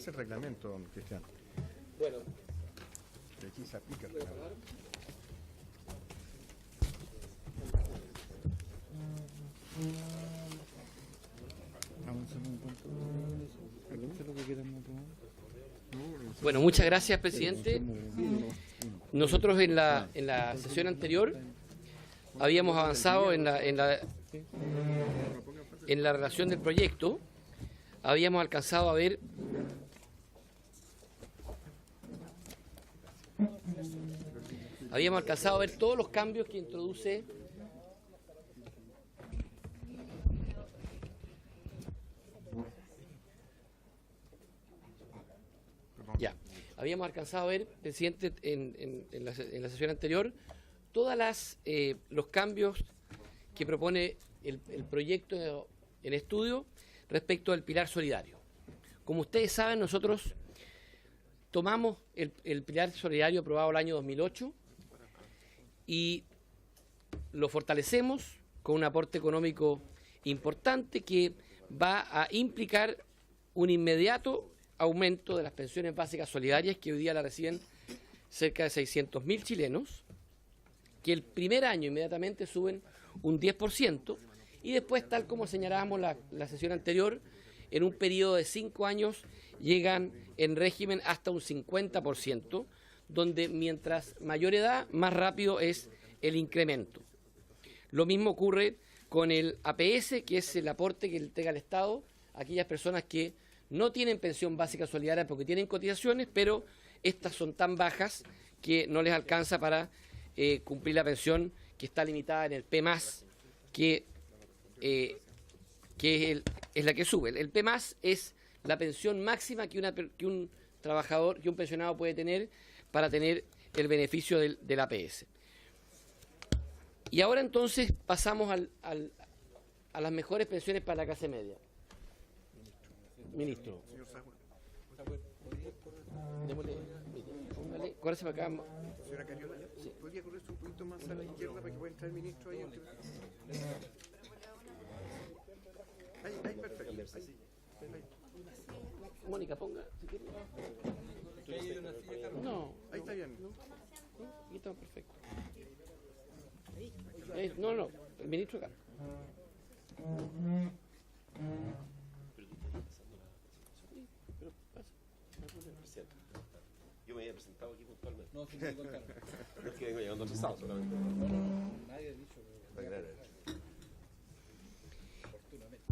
dice el reglamento, don Cristian? Bueno, Que aquí se aplica el reglamento. bueno, muchas gracias, presidente. Nosotros en la sesión anterior habíamos avanzado en la relación del proyecto, habíamos alcanzado a ver todos los cambios que introduce habíamos alcanzado a ver, presidente, en la sesión anterior, todas los cambios que propone el proyecto en estudio respecto al pilar solidario. Como ustedes saben, nosotros tomamos el pilar solidario aprobado el año 2008 y lo fortalecemos con un aporte económico importante que va a implicar un inmediato aumento de las pensiones básicas solidarias, que hoy día la reciben cerca de 600.000 chilenos, que el primer año inmediatamente suben un 10%, y después, tal como señalábamos la sesión anterior, en un periodo de 5 años llegan en régimen hasta un 50%, donde mientras mayor edad, más rápido es el incremento. Lo mismo ocurre con el APS, que es el aporte que le entrega el Estado a aquellas personas que no tienen pensión básica solidaria porque tienen cotizaciones, pero estas son tan bajas que no les alcanza para cumplir la pensión, que está limitada en el P+, que es la que sube. El P+ es la pensión máxima que un trabajador, que un pensionado puede tener para tener el beneficio del APS. Y ahora entonces pasamos a las mejores pensiones para la clase media. Ministro. Démosle, póngale, córrese para acá. Señora Cariola, Sí. ¿podría correrse un poquito más a la izquierda para que pueda entrar el ministro ahí? Ahí, perfecto. Ahí. Mónica, ponga, si quiere. No. Ahí está bien. No, aquí está perfecto. No, el ministro acá. Pero pasa. Yo me había presentado aquí puntualmente. No, sí, con calma. No es que vengo llegando atrasado solamente. Nadie ha dicho. Oportunamente.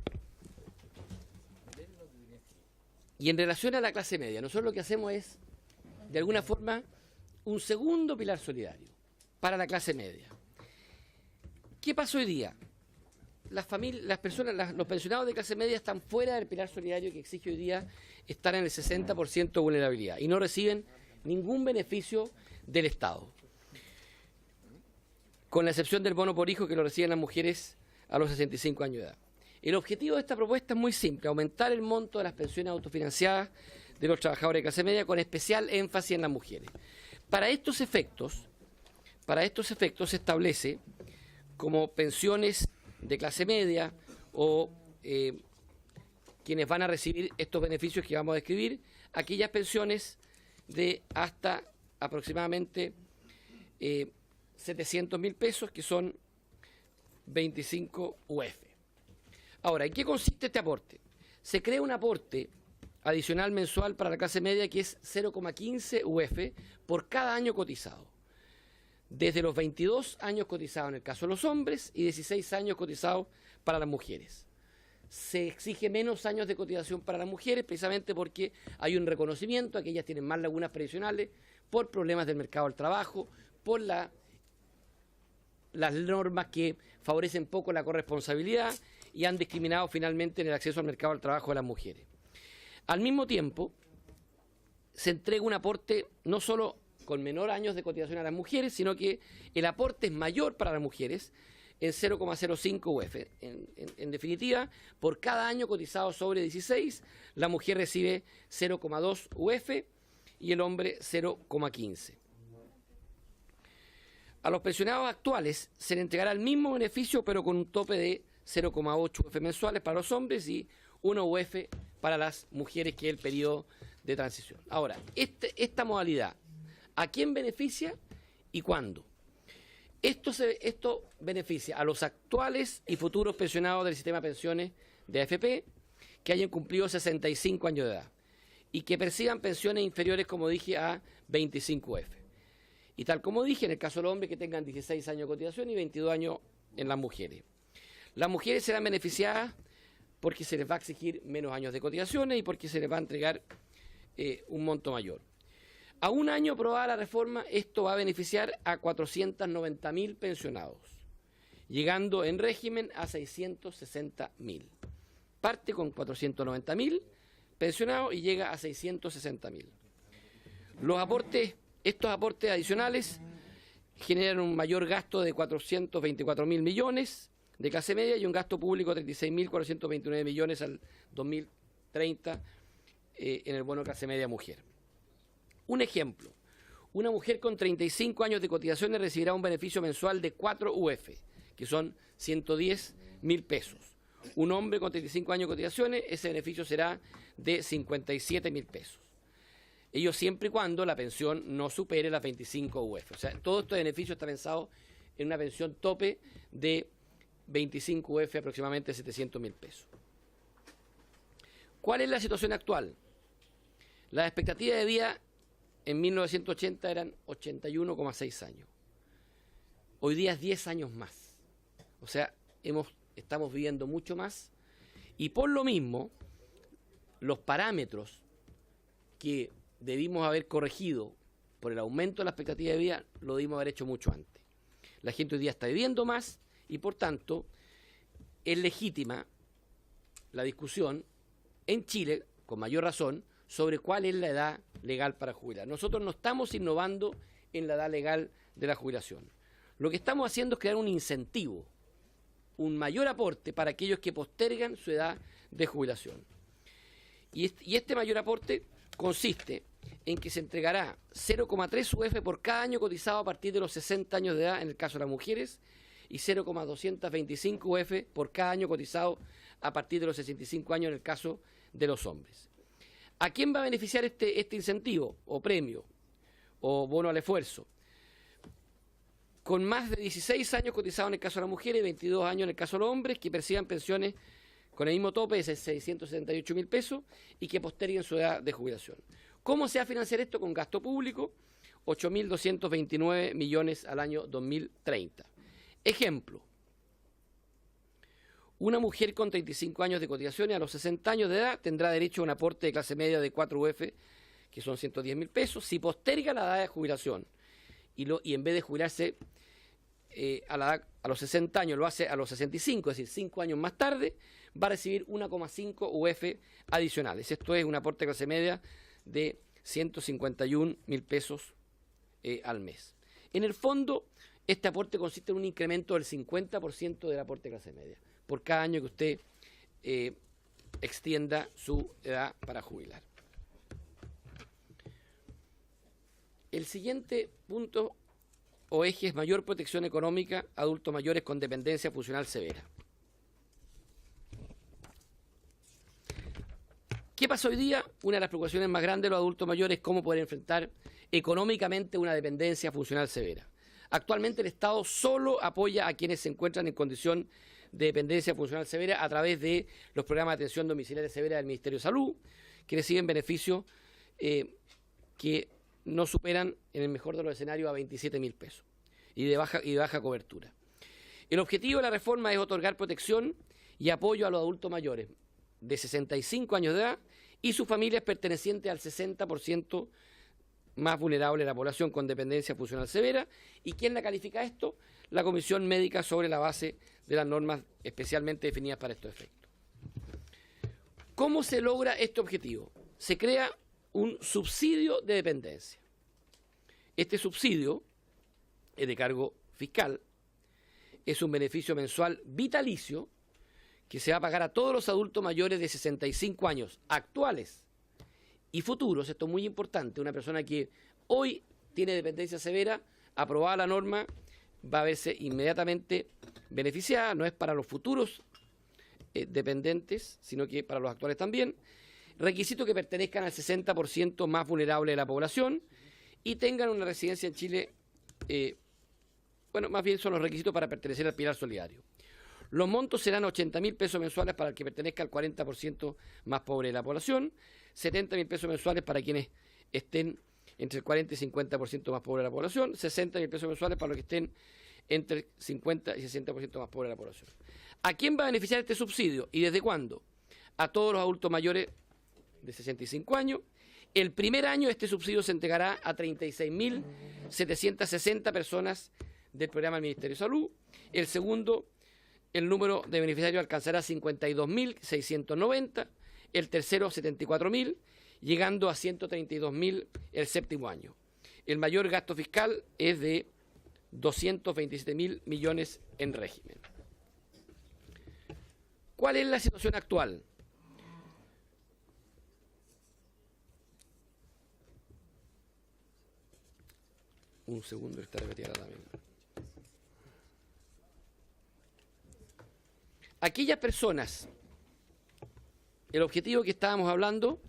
Y en relación a la clase media, nosotros lo que hacemos es, de alguna forma, un segundo pilar solidario para la clase media. ¿Qué pasa hoy día? Las personas, los pensionados de clase media están fuera del pilar solidario que exige hoy día estar en el 60% de vulnerabilidad y no reciben ningún beneficio del Estado, con la excepción del bono por hijo que lo reciben las mujeres a los 65 años de edad. El objetivo de esta propuesta es muy simple: aumentar el monto de las pensiones autofinanciadas de los trabajadores de clase media, con especial énfasis en las mujeres. Para estos efectos se establece como pensiones de clase media o quienes van a recibir estos beneficios que vamos a describir, aquellas pensiones de hasta aproximadamente 700.000 pesos, que son 25 UF. Ahora, ¿en qué consiste este aporte? Se crea un aporte adicional mensual para la clase media que es 0,15 UF por cada año cotizado. Desde los 22 años cotizados en el caso de los hombres y 16 años cotizados para las mujeres. Se exige menos años de cotización para las mujeres precisamente porque hay un reconocimiento a que ellas tienen más lagunas previsionales por problemas del mercado del trabajo, por las normas que favorecen poco la corresponsabilidad y han discriminado finalmente en el acceso al mercado del trabajo de las mujeres. Al mismo tiempo, se entrega un aporte no solo con menor años de cotización a las mujeres, sino que el aporte es mayor para las mujeres en 0,05 UF. En definitiva, por cada año cotizado sobre 16, la mujer recibe 0,2 UF y el hombre 0,15. A los pensionados actuales se le entregará el mismo beneficio, pero con un tope de 0,8 UF mensuales para los hombres y 1 UF para las mujeres, que es el periodo de transición. Ahora, esta modalidad, ¿a quién beneficia y cuándo? Esto beneficia a los actuales y futuros pensionados del sistema de pensiones de AFP que hayan cumplido 65 años de edad y que perciban pensiones inferiores, como dije, a 25 UF. Y tal como dije, en el caso de los hombres, que tengan 16 años de cotización y 22 años en las mujeres. Las mujeres serán beneficiadas porque se les va a exigir menos años de cotizaciones y porque se les va a entregar un monto mayor. A un año aprobada la reforma, esto va a beneficiar a 490.000 pensionados, llegando en régimen a 660.000. Parte con 490.000 pensionados y llega a 660.000. Estos aportes adicionales generan un mayor gasto de 424.000 millones de clase media y un gasto público de 36.429 millones al 2030 en el bono clase media mujer. Un ejemplo, una mujer con 35 años de cotizaciones recibirá un beneficio mensual de 4 UF, que son 110.000 pesos. Un hombre con 35 años de cotizaciones, ese beneficio será de 57.000 pesos. Ello siempre y cuando la pensión no supere las 25 UF. O sea, todo este beneficio está pensado en una pensión tope de 25 UF, aproximadamente 700.000 pesos. ¿Cuál es la situación actual? Las expectativas de vida en 1980 eran 81,6 años. Hoy día es 10 años más. O sea, estamos viviendo mucho más. Y por lo mismo, los parámetros que debimos haber corregido por el aumento de la expectativa de vida, lo debimos haber hecho mucho antes. La gente hoy día está viviendo más y, por tanto, es legítima la discusión en Chile, con mayor razón, sobre cuál es la edad legal para jubilar. Nosotros no estamos innovando en la edad legal de la jubilación. Lo que estamos haciendo es crear un incentivo, un mayor aporte para aquellos que postergan su edad de jubilación. Y este mayor aporte consiste en que se entregará 0,3 UF por cada año cotizado a partir de los 60 años de edad en el caso de las mujeres y 0,225 UF por cada año cotizado a partir de los 65 años en el caso de los hombres. ¿A quién va a beneficiar este incentivo o premio o bono al esfuerzo? Con más de 16 años cotizados en el caso de las mujeres y 22 años en el caso de los hombres que perciban pensiones con el mismo tope de 678.000 pesos y que posterguen su edad de jubilación. ¿Cómo se va a financiar esto? Con gasto público, 8.229 millones al año 2030. Ejemplo, una mujer con 35 años de cotizaciones a los 60 años de edad tendrá derecho a un aporte de clase media de 4 UF, que son 110.000 pesos, si posterga la edad de jubilación y en vez de jubilarse a los 60 años lo hace a los 65, es decir, 5 años más tarde, va a recibir 1,5 UF adicionales. Esto es un aporte de clase media de 151.000 pesos al mes. En el fondo, este aporte consiste en un incremento del 50% del aporte de clase media, por cada año que usted extienda su edad para jubilar. El siguiente punto o eje es mayor protección económica a adultos mayores con dependencia funcional severa. ¿Qué pasa hoy día? Una de las preocupaciones más grandes de los adultos mayores es cómo poder enfrentar económicamente una dependencia funcional severa. Actualmente el Estado solo apoya a quienes se encuentran en condición de dependencia funcional severa a través de los programas de atención domiciliaria severa del Ministerio de Salud, que reciben beneficios que no superan, en el mejor de los escenarios, a 27.000 pesos y de baja cobertura. El objetivo de la reforma es otorgar protección y apoyo a los adultos mayores de 65 años de edad y sus familias pertenecientes al 60% más vulnerable de la población con dependencia funcional severa. ¿Y quién la califica esto? La Comisión Médica, sobre la base de las normas especialmente definidas para estos efectos. ¿Cómo se logra este objetivo? Se crea un subsidio de dependencia. Este subsidio es de cargo fiscal, es un beneficio mensual vitalicio que se va a pagar a todos los adultos mayores de 65 años actuales y futuros. Esto es muy importante. Una persona que hoy tiene dependencia severa, aprobada la norma, va a verse inmediatamente beneficiada. No es para los futuros dependientes, sino que para los actuales también. Requisito que pertenezcan al 60% más vulnerable de la población y tengan una residencia en Chile, bueno, más bien son los requisitos para pertenecer al pilar solidario. Los montos serán 80.000 pesos mensuales para el que pertenezca al 40% más pobre de la población, 70.000 pesos mensuales para quienes estén entre el 40 y 50% más pobre de la población, 60.000 pesos mensuales para los que estén entre el 50 y 60% más pobre de la población. ¿A quién va a beneficiar este subsidio y desde cuándo? A todos los adultos mayores de 65 años. El primer año este subsidio se entregará a 36.760 personas del programa del Ministerio de Salud. El segundo, el número de beneficiarios alcanzará 52.690. El tercero, 74.000, llegando a 132.000 el séptimo año. El mayor gasto fiscal es de 227.000 millones en régimen. ¿Cuál es la situación actual? Un segundo, está repetida también. Aquellas personas, el objetivo que estábamos hablando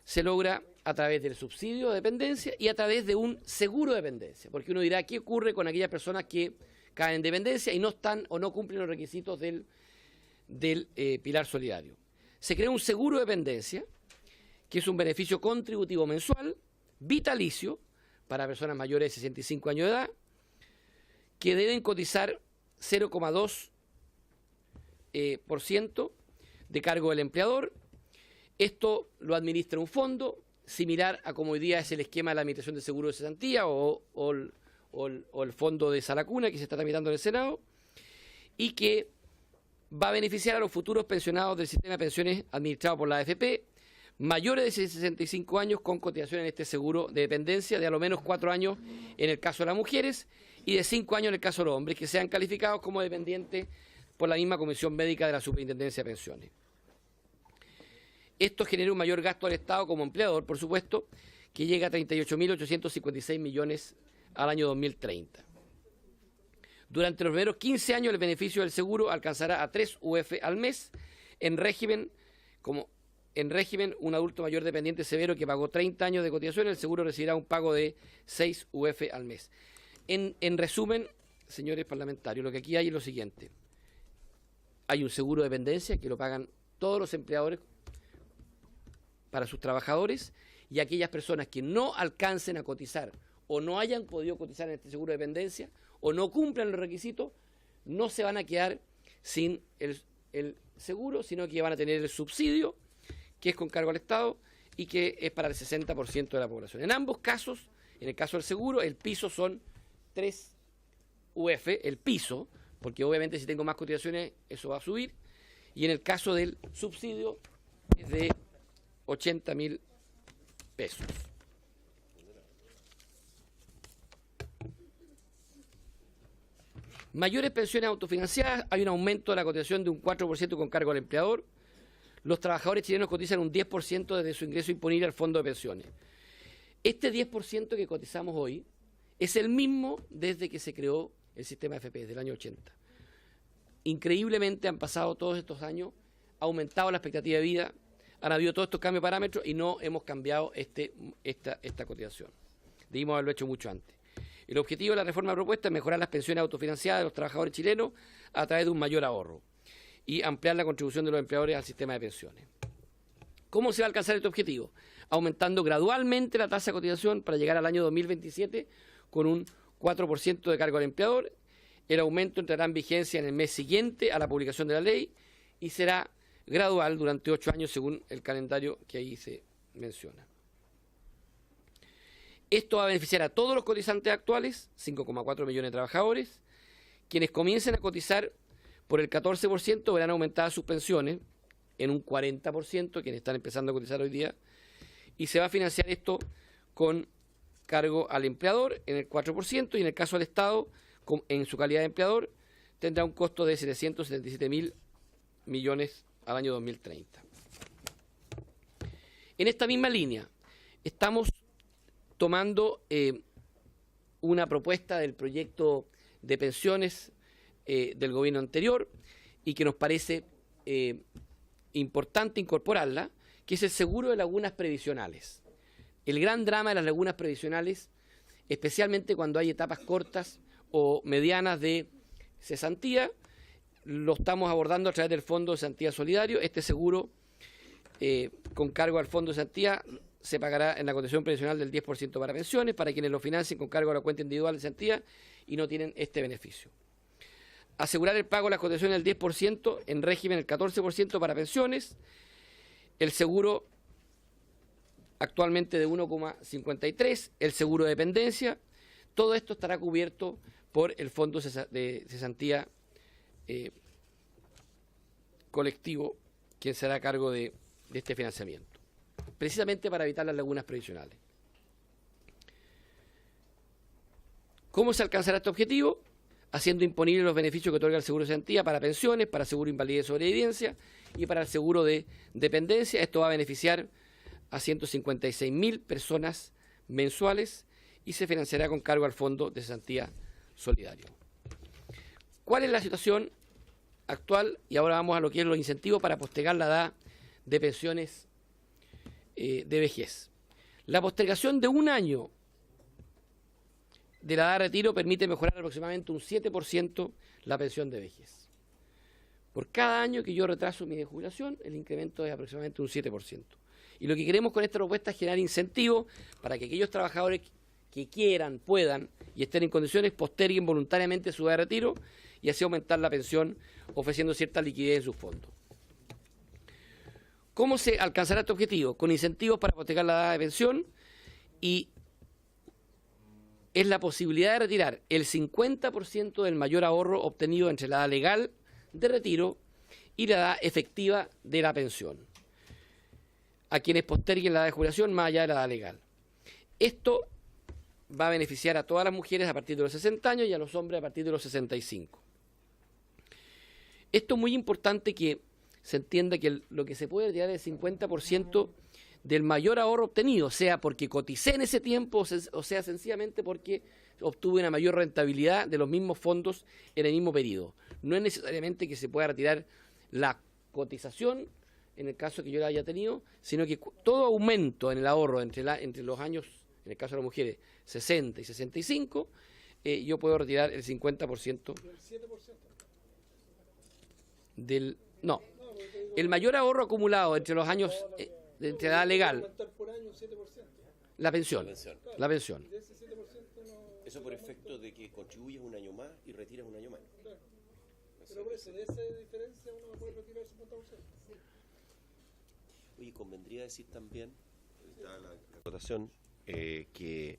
se logra a través del subsidio de dependencia y a través de un seguro de dependencia, porque uno dirá, ¿qué ocurre con aquellas personas que caen en dependencia y no están o no cumplen los requisitos del pilar solidario? Se crea un seguro de dependencia, que es un beneficio contributivo mensual, vitalicio, para personas mayores de 65 años de edad, que deben cotizar 0,2% de cargo del empleador. Esto lo administra un fondo, similar a como hoy día es el esquema de la Administración de Seguro de Cesantía o el fondo de Salacuna que se está tramitando en el Senado, y que va a beneficiar a los futuros pensionados del sistema de pensiones administrado por la AFP, mayores de 65 años con cotización en este seguro de dependencia de a lo menos 4 años en el caso de las mujeres y de 5 años en el caso de los hombres, que sean calificados como dependientes por la misma Comisión Médica de la Superintendencia de Pensiones. Esto genera un mayor gasto al Estado como empleador, por supuesto, que llega a 38.856 millones al año 2030. Durante los primeros 15 años el beneficio del seguro alcanzará a 3 UF al mes. En régimen, un adulto mayor dependiente severo que pagó 30 años de cotización, el seguro recibirá un pago de 6 UF al mes. En resumen, señores parlamentarios, lo que aquí hay es lo siguiente. Hay un seguro de dependencia que lo pagan todos los empleadores para sus trabajadores, y aquellas personas que no alcancen a cotizar o no hayan podido cotizar en este seguro de dependencia o no cumplan los requisitos, no se van a quedar sin el seguro, sino que van a tener el subsidio, que es con cargo al Estado y que es para el 60% de la población. En ambos casos, en el caso del seguro, el piso son 3 UF, el piso, porque obviamente si tengo más cotizaciones eso va a subir, y en el caso del subsidio es de 80.000 pesos. Mayores pensiones autofinanciadas, hay un aumento de la cotización de un 4% con cargo al empleador. Los trabajadores chilenos cotizan un 10% desde su ingreso imponible al fondo de pensiones. Este 10% que cotizamos hoy es el mismo desde que se creó el sistema AFP, desde el año 80. Increíblemente han pasado todos estos años, ha aumentado la expectativa de vida, han habido todos estos cambios de parámetros y no hemos cambiado esta cotización. Debimos haberlo hecho mucho antes. El objetivo de la reforma propuesta es mejorar las pensiones autofinanciadas de los trabajadores chilenos a través de un mayor ahorro y ampliar la contribución de los empleadores al sistema de pensiones. ¿Cómo se va a alcanzar este objetivo? Aumentando gradualmente la tasa de cotización para llegar al año 2027 con un 4% de cargo al empleador. El aumento entrará en vigencia en el mes siguiente a la publicación de la ley y será gradual durante 8 años según el calendario que ahí se menciona. Esto va a beneficiar a todos los cotizantes actuales, 5,4 millones de trabajadores. Quienes comiencen a cotizar por el 14% verán aumentadas sus pensiones en un 40%, quienes están empezando a cotizar hoy día, y se va a financiar esto con cargo al empleador en el 4%, y en el caso del Estado, en su calidad de empleador, tendrá un costo de 777.000 millones al año 2030. En esta misma línea, estamos tomando una propuesta del proyecto de pensiones del gobierno anterior y que nos parece importante incorporarla, que es el seguro de lagunas previsionales. El gran drama de las lagunas previsionales, especialmente cuando hay etapas cortas o medianas de cesantía, lo estamos abordando a través del Fondo de Cesantía Solidario. Este seguro con cargo al Fondo de Cesantía se pagará en la condición previsional del 10% para pensiones, para quienes lo financien con cargo a la cuenta individual de cesantía y no tienen este beneficio. Asegurar el pago de las condiciones del 10%, en régimen el 14% para pensiones, el seguro actualmente de 1,53, el seguro de dependencia, todo esto estará cubierto por el Fondo de Cesantía colectivo, quien será a cargo de este financiamiento, precisamente para evitar las lagunas previsionales. ¿Cómo se alcanzará este objetivo? Haciendo imponibles los beneficios que otorga el seguro de cesantía para pensiones, para seguro de invalidez y sobrevivencia y para el seguro de dependencia. Esto va a beneficiar a 156.000 personas mensuales y se financiará con cargo al Fondo de Cesantía Solidario. ¿Cuál es la situación actual? Y ahora vamos a lo que es los incentivos para postergar la edad de pensiones de vejez. La postergación de un año de la edad de retiro permite mejorar aproximadamente un 7% la pensión de vejez. Por cada año que yo retraso mi jubilación, el incremento es aproximadamente un 7%. Y lo que queremos con esta propuesta es generar incentivos para que aquellos trabajadores que quieran, puedan y estén en condiciones posterguen voluntariamente su edad de retiro y así aumentar la pensión ofreciendo cierta liquidez en sus fondos. ¿Cómo se alcanzará este objetivo? Con incentivos para postergar la edad de pensión y es la posibilidad de retirar el 50% del mayor ahorro obtenido entre la edad legal de retiro y la edad efectiva de la pensión a quienes posterguen la edad de jubilación más allá de la edad legal. Esto va a beneficiar a todas las mujeres a partir de los 60 años y a los hombres a partir de los 65. Esto es muy importante que se entienda que lo que se puede retirar es el 50% del mayor ahorro obtenido, sea porque coticé en ese tiempo o sea sencillamente porque obtuve una mayor rentabilidad de los mismos fondos en el mismo periodo. No es necesariamente que se pueda retirar la cotización en el caso que yo la haya tenido, sino que todo aumento en el ahorro entre los años, en el caso de las mujeres, 60 y 65, yo puedo retirar el 50% del... No, el mayor ahorro acumulado entre los años, entre la edad legal, la pensión. Eso por efecto de que contribuyes un año más y retiras un año más. Pero por eso, de esa diferencia uno va a poder retirar el 50%. Oye, convendría decir también, la votación, que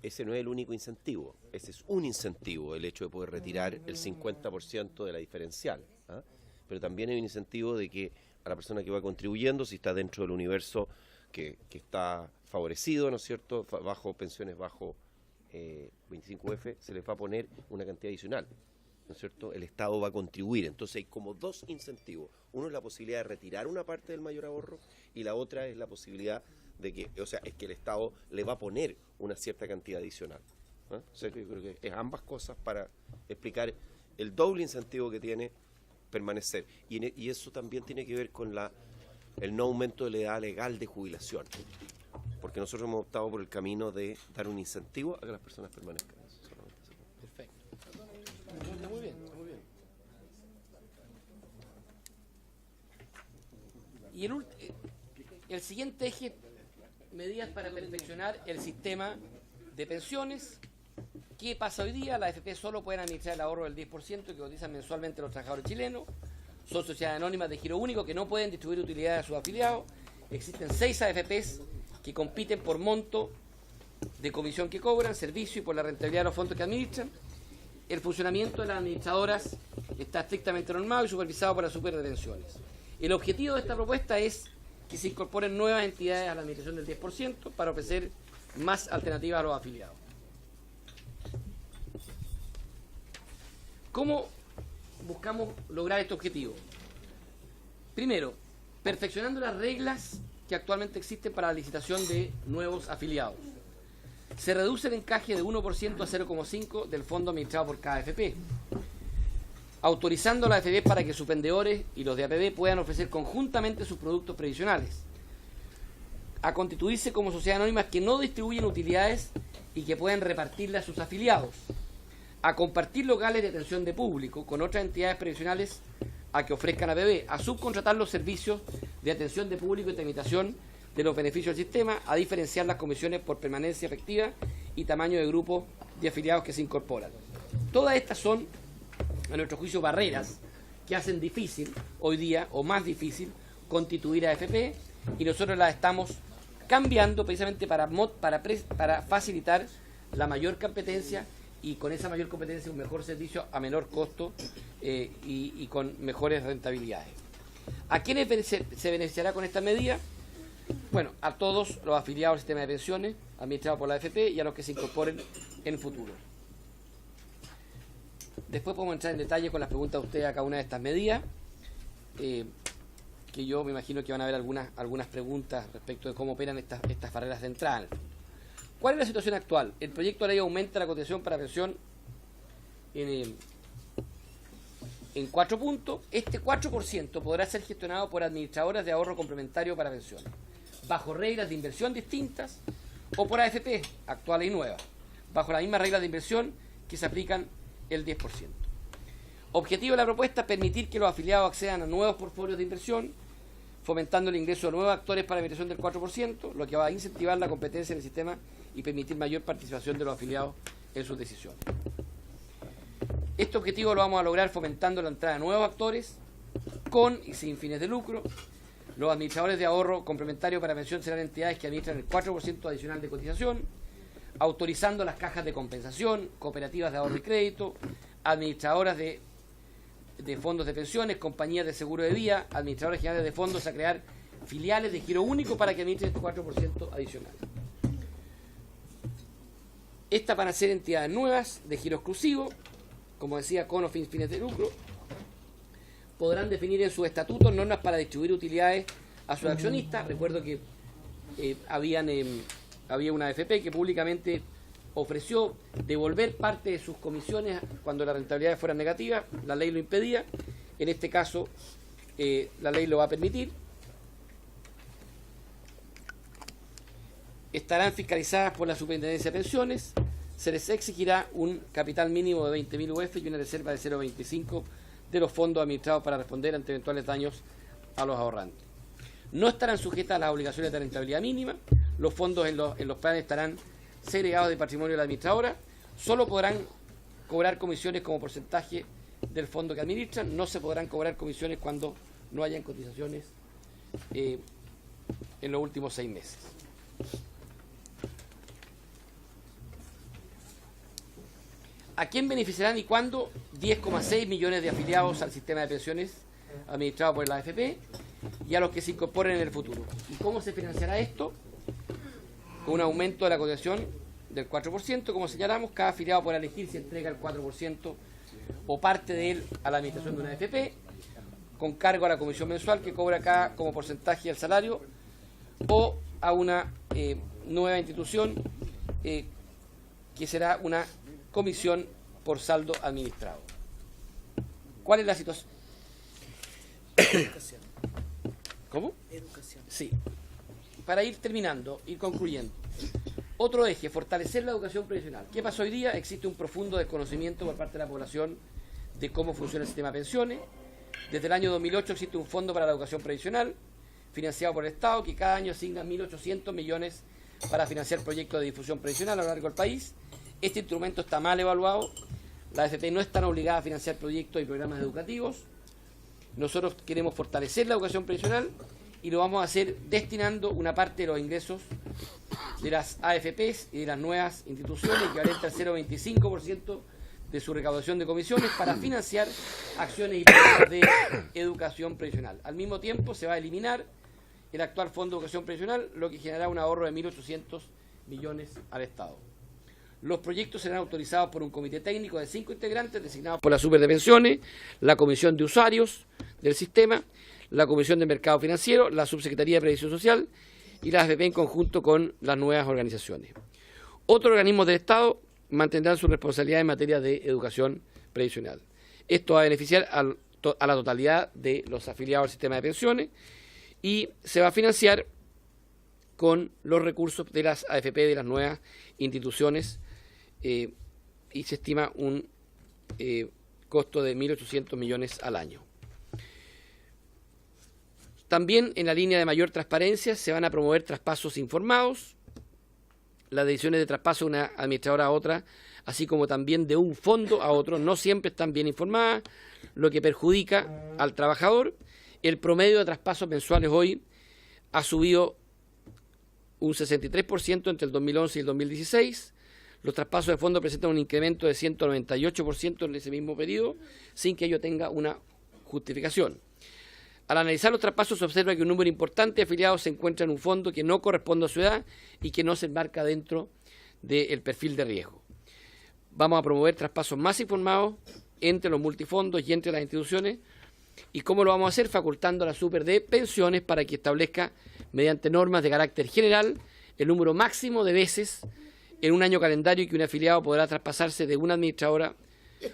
ese no es el único incentivo, ese es un incentivo, el hecho de poder retirar el 50% de la diferencial, ¿ah? Pero también hay un incentivo de que a la persona que va contribuyendo, si está dentro del universo que está favorecido, ¿no es cierto?, bajo pensiones bajo 25F, se les va a poner una cantidad adicional, ¿no es cierto? El Estado va a contribuir. Entonces hay como dos incentivos. Uno es la posibilidad de retirar una parte del mayor ahorro y la otra es la posibilidad de que, o sea, es que el Estado le va a poner una cierta cantidad adicional, ¿no? O sea, que yo creo que es ambas cosas para explicar el doble incentivo que tiene permanecer. Y eso también tiene que ver con el no aumento de la edad legal de jubilación. Porque nosotros hemos optado por el camino de dar un incentivo a que las personas permanezcan. Perfecto. Está muy bien, está muy bien. Y el siguiente eje, medidas para perfeccionar el sistema de pensiones. ¿Qué pasa hoy día? Las AFP solo pueden administrar el ahorro del 10% que cotizan mensualmente los trabajadores chilenos. Son sociedades anónimas de giro único que no pueden distribuir utilidades a sus afiliados. Existen 6 AFPs que compiten por monto de comisión que cobran, servicio y por la rentabilidad de los fondos que administran. El funcionamiento de las administradoras está estrictamente normado y supervisado por la Super de Pensiones. El objetivo de esta propuesta es que se incorporen nuevas entidades a la administración del 10% para ofrecer más alternativas a los afiliados. ¿Cómo buscamos lograr este objetivo? Primero, perfeccionando las reglas que actualmente existen para la licitación de nuevos afiliados. Se reduce el encaje de 1% a 0,5% del fondo administrado por cada AFP. autorizando a las AFP para que sus vendedores y los de APB puedan ofrecer conjuntamente sus productos previsionales, a constituirse como sociedades anónimas que no distribuyen utilidades y que pueden repartirlas a sus afiliados, a compartir locales de atención de público con otras entidades previsionales a que ofrezcan APB, a subcontratar los servicios de atención de público y tramitación de los beneficios del sistema, a diferenciar las comisiones por permanencia efectiva y tamaño de grupo de afiliados que se incorporan. Todas estas son, a nuestro juicio, barreras que hacen difícil hoy día, o más difícil, constituir a AFP, y nosotros las estamos cambiando precisamente para facilitar la mayor competencia, y con esa mayor competencia un mejor servicio a menor costo y con mejores rentabilidades. ¿A quiénes se beneficiará con esta medida? Bueno, a todos los afiliados al sistema de pensiones administrado por la AFP y a los que se incorporen en el futuro. Después podemos entrar en detalle con las preguntas de ustedes a cada una de estas medidas, que yo me imagino que van a haber algunas preguntas respecto de cómo operan estas barreras de entrada. ¿Cuál es la situación actual? El proyecto de ley aumenta la cotización para pensión en 4 puntos. Este 4% podrá ser gestionado por administradoras de ahorro complementario para pensiones, bajo reglas de inversión distintas, o por AFP, actuales y nuevas, bajo las mismas reglas de inversión que se aplican el 10%. Objetivo de la propuesta: permitir que los afiliados accedan a nuevos portfolios de inversión, fomentando el ingreso de nuevos actores para la inversión del 4%, lo que va a incentivar la competencia en el sistema y permitir mayor participación de los afiliados en sus decisiones. Este objetivo lo vamos a lograr fomentando la entrada de nuevos actores con y sin fines de lucro. Los administradores de ahorro complementario para pensión serán entidades que administran el 4% adicional de cotización, autorizando las cajas de compensación, cooperativas de ahorro y crédito, administradoras de fondos de pensiones, compañías de seguro de vida, administradores generales de fondos, a crear filiales de giro único para que administren este 4% adicional. Estas van a ser entidades nuevas de giro exclusivo, como decía, con o sin fines de lucro. Podrán definir en sus estatutos normas para distribuir utilidades a sus accionistas. Recuerdo que había una AFP que públicamente ofreció devolver parte de sus comisiones cuando las rentabilidades fueran negativas. La ley lo impedía. En este caso, la ley lo va a permitir. Estarán fiscalizadas por la Superintendencia de Pensiones. Se les exigirá un capital mínimo de 20.000 UF y una reserva de 0,25 de los fondos administrados para responder ante eventuales daños a los ahorrantes. No estarán sujetas a las obligaciones de rentabilidad mínima. Los fondos en los planes estarán segregados de patrimonio de la administradora. Solo podrán cobrar comisiones como porcentaje del fondo que administran. No se podrán cobrar comisiones cuando no hayan cotizaciones en los últimos 6 meses. ¿A quién beneficiarán y cuándo? 10,6 millones de afiliados al sistema de pensiones administrado por la AFP y a los que se incorporen en el futuro. ¿Y cómo se financiará esto? Con un aumento de la cotización del 4%, como señalamos. Cada afiliado podrá elegir si entrega el 4% o parte de él a la administración de una AFP, con cargo a la comisión mensual que cobra acá como porcentaje del salario, o a una nueva institución que será una comisión por saldo administrado. ¿Cuál es la situación? Educación. ¿Cómo? Educación. Sí. Para ir terminando, ir concluyendo. Otro eje: fortalecer la educación previsional. ¿Qué pasa hoy día? Existe un profundo desconocimiento por parte de la población de cómo funciona el sistema de pensiones. Desde el año 2008 existe un fondo para la educación previsional, financiado por el Estado, que cada año asigna 1.800 millones para financiar proyectos de difusión previsional a lo largo del país. Este instrumento está mal evaluado. Las AFP no están obligadas a financiar proyectos y programas educativos. Nosotros queremos fortalecer la educación previsional y lo vamos a hacer destinando una parte de los ingresos de las AFPs y de las nuevas instituciones, equivalente al 0,25% de su recaudación de comisiones, para financiar acciones y programas de educación previsional. Al mismo tiempo, se va a eliminar el actual Fondo de Educación Previsional, lo que generará un ahorro de 1.800 millones al Estado. Los proyectos serán autorizados por un comité técnico de 5 integrantes designados por la Super de Pensiones, la Comisión de Usuarios del Sistema, la Comisión de Mercado Financiero, la Subsecretaría de Previsión Social y la AFP en conjunto con las nuevas organizaciones. Otros organismos del Estado mantendrán su responsabilidad en materia de educación previsional. Esto va a beneficiar a la totalidad de los afiliados al sistema de pensiones y se va a financiar con los recursos de las AFP, de las nuevas instituciones, y se estima un costo de 1.800 millones al año. También en la línea de mayor transparencia se van a promover traspasos informados, las decisiones de traspaso de una administradora a otra, así como también de un fondo a otro, no siempre están bien informadas, lo que perjudica al trabajador. El promedio de traspasos mensuales hoy ha subido un 63% entre el 2011 y el 2016. Los traspasos de fondos presentan un incremento de 198% en ese mismo periodo, sin que ello tenga una justificación. Al analizar los traspasos se observa que un número importante de afiliados se encuentra en un fondo que no corresponde a su edad y que no se enmarca dentro del perfil de riesgo. Vamos a promover traspasos más informados entre los multifondos y entre las instituciones. ¿Y cómo lo vamos a hacer? Facultando a la Super de Pensiones para que establezca, mediante normas de carácter general, el número máximo de veces en un año calendario que un afiliado podrá traspasarse de una administradora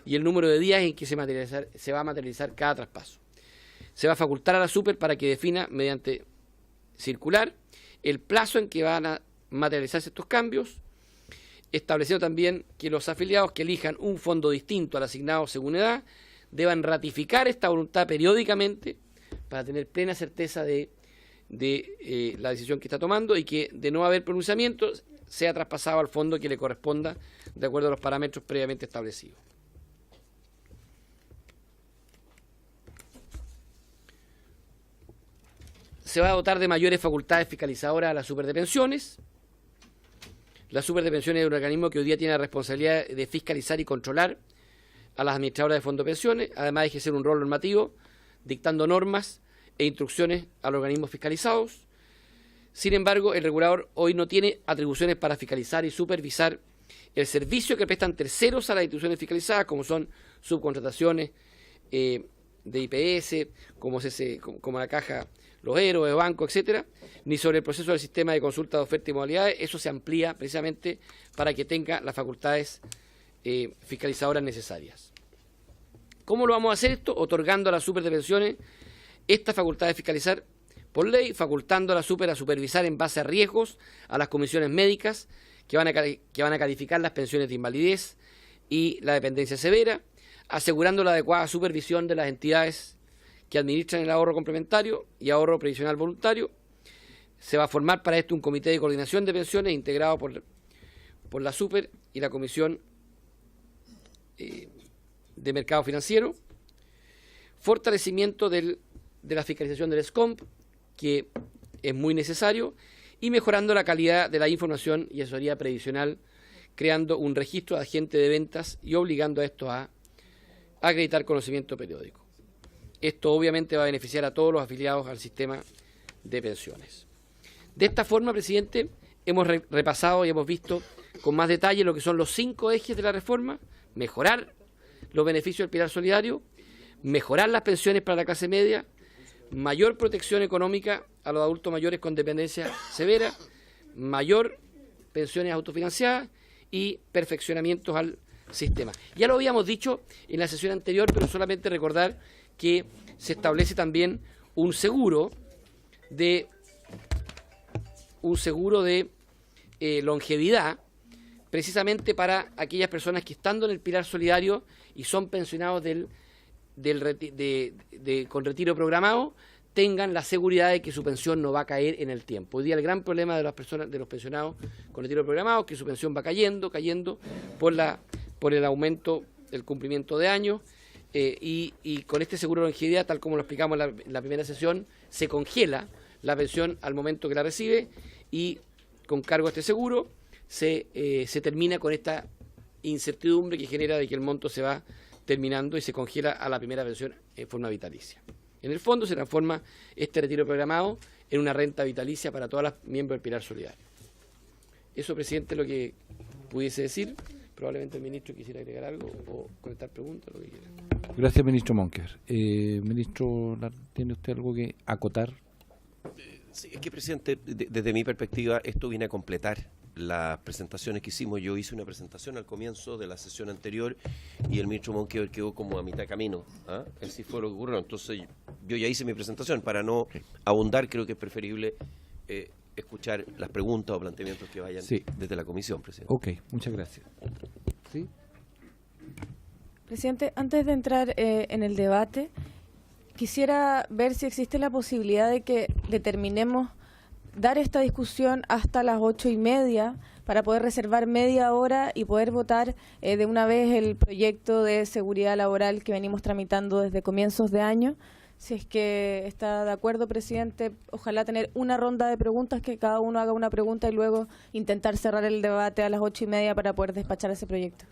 y el número de días en que se va a materializar cada traspaso. Se va a facultar a la Super para que defina, mediante circular, el plazo en que van a materializarse estos cambios, estableciendo también que los afiliados que elijan un fondo distinto al asignado según edad deban ratificar esta voluntad periódicamente para tener plena certeza de la decisión que está tomando y que, de no haber pronunciamiento, sea traspasado al fondo que le corresponda de acuerdo a los parámetros previamente establecidos. Se va a dotar de mayores facultades fiscalizadoras a la Super de Pensiones. La Super de Pensiones es un organismo que hoy día tiene la responsabilidad de fiscalizar y controlar a las administradoras de fondos de pensiones, además de ejercer un rol normativo, dictando normas e instrucciones a los organismos fiscalizados. Sin embargo, el regulador hoy no tiene atribuciones para fiscalizar y supervisar el servicio que prestan terceros a las instituciones fiscalizadas, como son subcontrataciones de IPS, como la Caja, los héroes, bancos, etcétera, ni sobre el proceso del sistema de consulta de oferta y modalidades. Eso se amplía precisamente para que tenga las facultades fiscalizadoras necesarias. ¿Cómo lo vamos a hacer esto? Otorgando a la Super de Pensiones esta facultad de fiscalizar por ley, facultando a la Super a supervisar en base a riesgos a las comisiones médicas que van a calificar las pensiones de invalidez y la dependencia severa, asegurando la adecuada supervisión de las entidades que administran el ahorro complementario y ahorro previsional voluntario. Se va a formar para esto un comité de coordinación de pensiones integrado por la Super y la Comisión de Mercado Financiero. Fortalecimiento de la fiscalización del SCOMP, que es muy necesario, y mejorando la calidad de la información y asesoría previsional, creando un registro de agente de ventas y obligando a estos a acreditar conocimiento periódico. Esto obviamente va a beneficiar a todos los afiliados al sistema de pensiones. De esta forma, presidente, hemos repasado y hemos visto con más detalle lo que son los 5 ejes de la reforma: mejorar los beneficios del pilar solidario, mejorar las pensiones para la clase media, mayor protección económica a los adultos mayores con dependencia severa, mayor pensiones autofinanciadas y perfeccionamientos al sistema. Ya lo habíamos dicho en la sesión anterior, pero solamente recordar que se establece también un seguro de longevidad, precisamente para aquellas personas que, estando en el pilar solidario y son pensionados con retiro programado, tengan la seguridad de que su pensión no va a caer en el tiempo. Hoy día el gran problema de las personas, de los pensionados con retiro programado, es que su pensión va cayendo por el aumento del cumplimiento de años, y con este seguro de longevidad, tal como lo explicamos en la primera sesión, se congela la pensión al momento que la recibe, y con cargo a este seguro se termina con esta incertidumbre que genera de que el monto se va terminando y se congela a la primera pensión en forma vitalicia. En el fondo se transforma este retiro programado en una renta vitalicia para todos los miembros del pilar solidario. Eso, presidente, es lo que pudiese decir. Probablemente el ministro quisiera agregar algo o conectar preguntas, lo que quiera. Gracias, ministro Monker. Ministro, ¿tiene usted algo que acotar? Sí, es que, presidente, desde mi perspectiva, esto viene a completar las presentaciones que hicimos. Yo hice una presentación al comienzo de la sesión anterior y el ministro Monkever quedó como a mitad de camino. Así fue lo que ocurrió. Entonces yo ya hice mi presentación. Para no abundar, creo que es preferible escuchar las preguntas o planteamientos que vayan desde la comisión, presidente. Ok, muchas gracias. ¿Sí? Presidente, antes de entrar en el debate, quisiera ver si existe la posibilidad de que determinemos dar esta discusión hasta las 8:30 para poder reservar media hora y poder votar de una vez el proyecto de seguridad laboral que venimos tramitando desde comienzos de año. Si es que está de acuerdo, presidente, ojalá tener una ronda de preguntas, que cada uno haga una pregunta y luego intentar cerrar el debate a las 8:30 para poder despachar ese proyecto.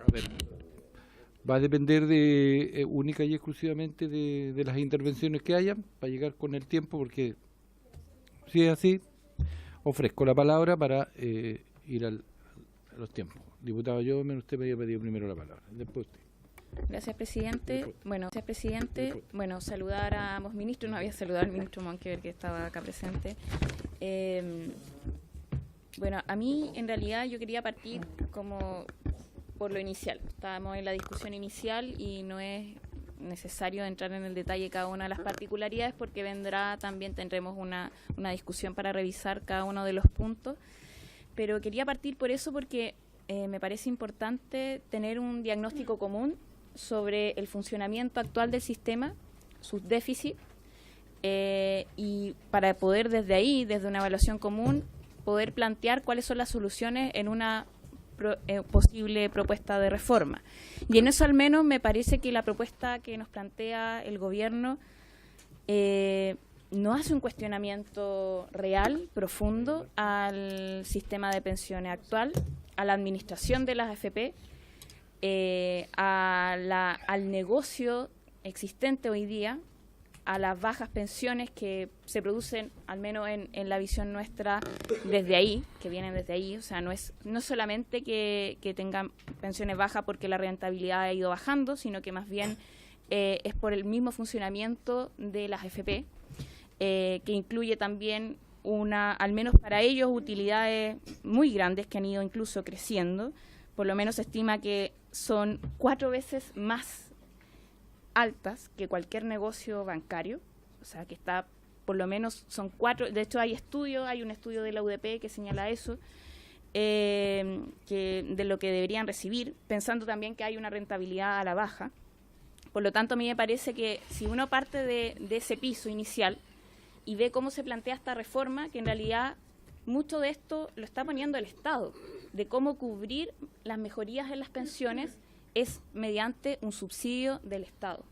A ver, va a depender de única y exclusivamente de las intervenciones que hayan para llegar con el tiempo, porque si es así, ofrezco la palabra para ir a los tiempos. Diputado Jovem, usted me había pedido primero la palabra, después usted. Gracias, presidente. Bueno, saludar a ambos ministros. No había saludado al ministro Monkever, que estaba acá presente. Bueno, a mí, en realidad, yo quería partir como por lo inicial. Estábamos en la discusión inicial y no es necesario entrar en el detalle de cada una de las particularidades, porque tendremos una discusión para revisar cada uno de los puntos. Pero quería partir por eso porque me parece importante tener un diagnóstico común sobre el funcionamiento actual del sistema, sus déficits, y para poder desde ahí, desde una evaluación común, poder plantear cuáles son las soluciones en una posible propuesta de reforma. Y en eso al menos me parece que la propuesta que nos plantea el gobierno no hace un cuestionamiento real, profundo, al sistema de pensiones actual, a la administración de las AFP, al negocio existente hoy día, a las bajas pensiones que se producen, al menos en la visión nuestra, desde ahí, que vienen desde ahí. O sea, no solamente que tengan pensiones bajas porque la rentabilidad ha ido bajando, sino que más bien es por el mismo funcionamiento de las AFP, que incluye también al menos para ellos, utilidades muy grandes que han ido incluso creciendo. Por lo menos se estima que son 4 veces más altas que cualquier negocio bancario, o sea que está, por lo menos son 4, de hecho hay un estudio de la UDP que señala eso, que de lo que deberían recibir, pensando también que hay una rentabilidad a la baja. Por lo tanto, a mí me parece que si uno parte de ese piso inicial y ve cómo se plantea esta reforma, que en realidad mucho de esto lo está poniendo el Estado, de cómo cubrir las mejorías en las pensiones, es mediante un subsidio del Estado,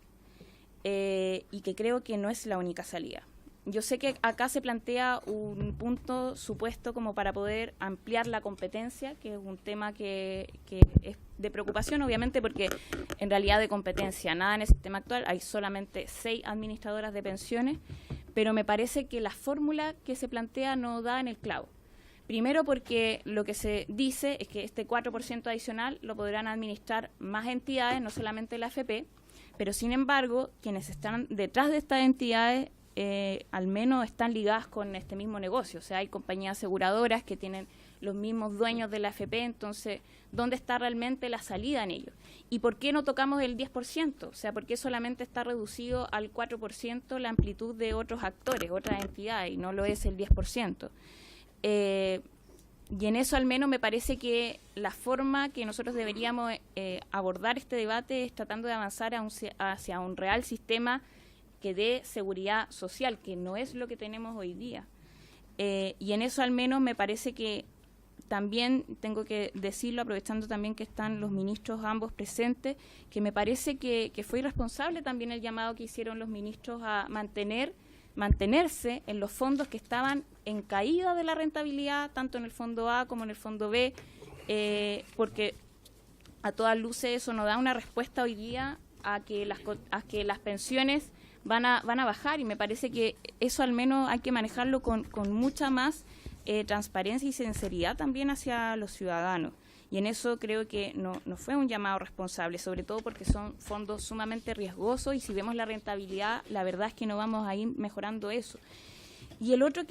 y que creo que no es la única salida. Yo sé que acá se plantea un punto supuesto como para poder ampliar la competencia, que es un tema que es de preocupación, obviamente, porque en realidad de competencia nada en el sistema actual, hay solamente 6 administradoras de pensiones, pero me parece que la fórmula que se plantea no da en el clavo. Primero porque lo que se dice es que este 4% adicional lo podrán administrar más entidades, no solamente la AFP, pero sin embargo, quienes están detrás de estas entidades al menos están ligadas con este mismo negocio. O sea, hay compañías aseguradoras que tienen los mismos dueños de la AFP, entonces, ¿dónde está realmente la salida en ello? ¿Y por qué no tocamos el 10%? O sea, ¿por qué solamente está reducido al 4% la amplitud de otros actores, otras entidades, y no lo es el 10%? Y en eso al menos me parece que la forma que nosotros deberíamos abordar este debate es tratando de avanzar hacia un real sistema que dé seguridad social, que no es lo que tenemos hoy día. Y en eso al menos me parece que también tengo que decirlo, aprovechando también que están los ministros ambos presentes, que me parece que fue irresponsable también el llamado que hicieron los ministros a mantenerse en los fondos que estaban en caída de la rentabilidad, tanto en el fondo A como en el fondo B, porque a todas luces eso no da una respuesta hoy día a que las pensiones van a bajar, y me parece que eso al menos hay que manejarlo con mucha más transparencia y sinceridad también hacia los ciudadanos. Y en eso creo que no fue un llamado responsable, sobre todo porque son fondos sumamente riesgosos y si vemos la rentabilidad, la verdad es que no vamos a ir mejorando eso. Y el otro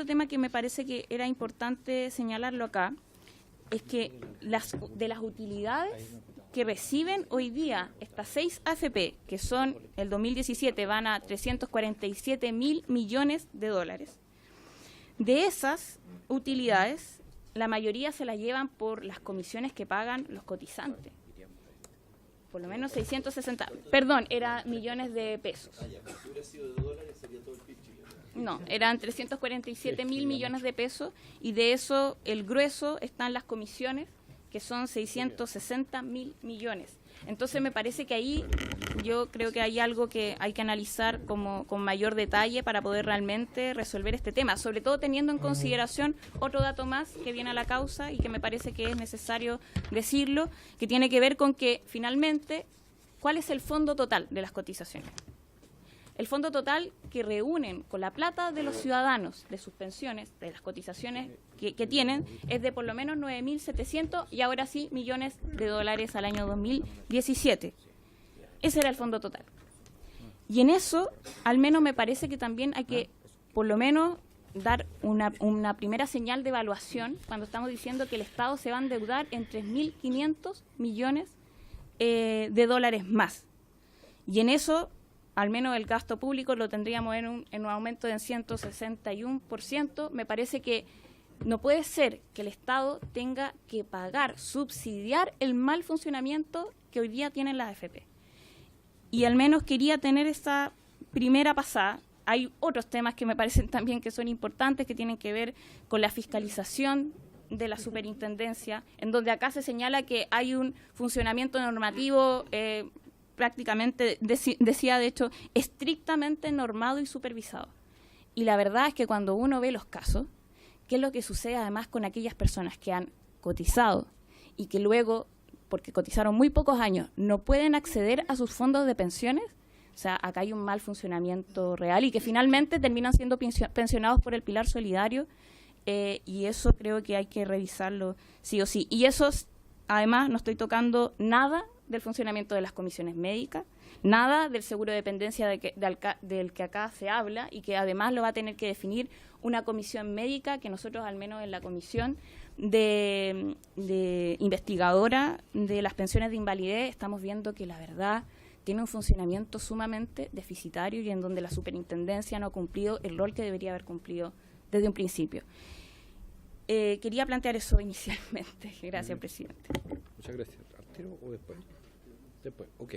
tema que me parece que era importante señalarlo acá es que de las utilidades que reciben hoy día estas 6 AFP, que son el 2017 van a 347.000 millones de dólares, de esas utilidades la mayoría se las llevan por las comisiones que pagan los cotizantes. Por lo menos 660, perdón, era millones de pesos. No, eran 347.000 millones de pesos y de eso el grueso están las comisiones, que son 660.000 millones. Entonces me parece que ahí yo creo que hay algo que hay que analizar con mayor detalle para poder realmente resolver este tema, sobre todo teniendo en consideración otro dato más que viene a la causa y que me parece que es necesario decirlo, que tiene que ver con que finalmente, ¿cuál es el fondo total de las cotizaciones? El fondo total que reúnen con la plata de los ciudadanos, de sus pensiones, de las cotizaciones que tienen, es de por lo menos 9.700 y ahora sí millones de dólares al año 2017. Ese era el fondo total. Y en eso, al menos me parece que también hay que, por lo menos, dar una primera señal de evaluación cuando estamos diciendo que el Estado se va a endeudar en 3.500 millones de dólares más. Y en eso, al menos el gasto público lo tendríamos en un aumento de 161%. Me parece que no puede ser que el Estado tenga que pagar, subsidiar el mal funcionamiento que hoy día tienen las AFP. Y al menos quería tener esta primera pasada. Hay otros temas que me parecen también que son importantes, que tienen que ver con la fiscalización de la superintendencia, en donde acá se señala que hay un funcionamiento normativo prácticamente, decía de hecho, estrictamente normado y supervisado. Y la verdad es que cuando uno ve los casos, ¿qué es lo que sucede además con aquellas personas que han cotizado y que luego, porque cotizaron muy pocos años, no pueden acceder a sus fondos de pensiones? O sea, acá hay un mal funcionamiento real y que finalmente terminan siendo pensionados por el Pilar Solidario y eso creo que hay que revisarlo sí o sí. Y eso, además, no estoy tocando nada del funcionamiento de las comisiones médicas, nada del seguro de dependencia del que acá se habla y que además lo va a tener que definir una comisión médica que nosotros, al menos en la comisión de investigadora de las pensiones de invalidez, estamos viendo que la verdad tiene un funcionamiento sumamente deficitario y en donde la superintendencia no ha cumplido el rol que debería haber cumplido desde un principio. Quería plantear eso inicialmente. Gracias, presidente. Muchas gracias. ¿Al tiro o después? Después, ok.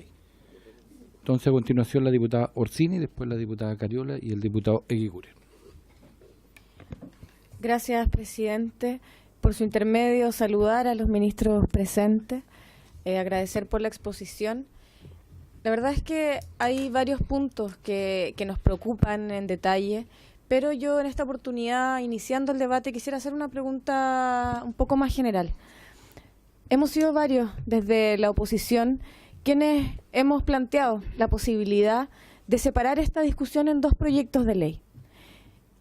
Entonces, a continuación, la diputada Orsini, después la diputada Cariola y el diputado Eguiguren. Gracias, presidente. Por su intermedio, saludar a los ministros presentes, agradecer por la exposición. La verdad es que hay varios puntos que nos preocupan en detalle, pero yo en esta oportunidad, iniciando el debate, quisiera hacer una pregunta un poco más general. Hemos sido varios desde la oposición quienes hemos planteado la posibilidad de separar esta discusión en dos proyectos de ley.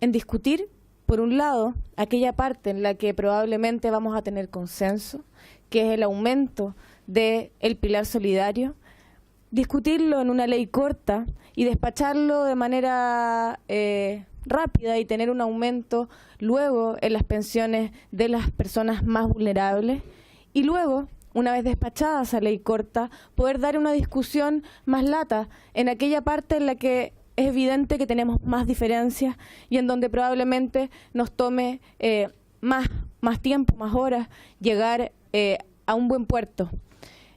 En discutir, por un lado, aquella parte en la que probablemente vamos a tener consenso, que es el aumento del Pilar Solidario, discutirlo en una ley corta y despacharlo de manera rápida y tener un aumento luego en las pensiones de las personas más vulnerables y luego, una vez despachada esa ley corta, poder dar una discusión más lata en aquella parte en la que es evidente que tenemos más diferencias y en donde probablemente nos tome más tiempo, más horas, llegar a un buen puerto.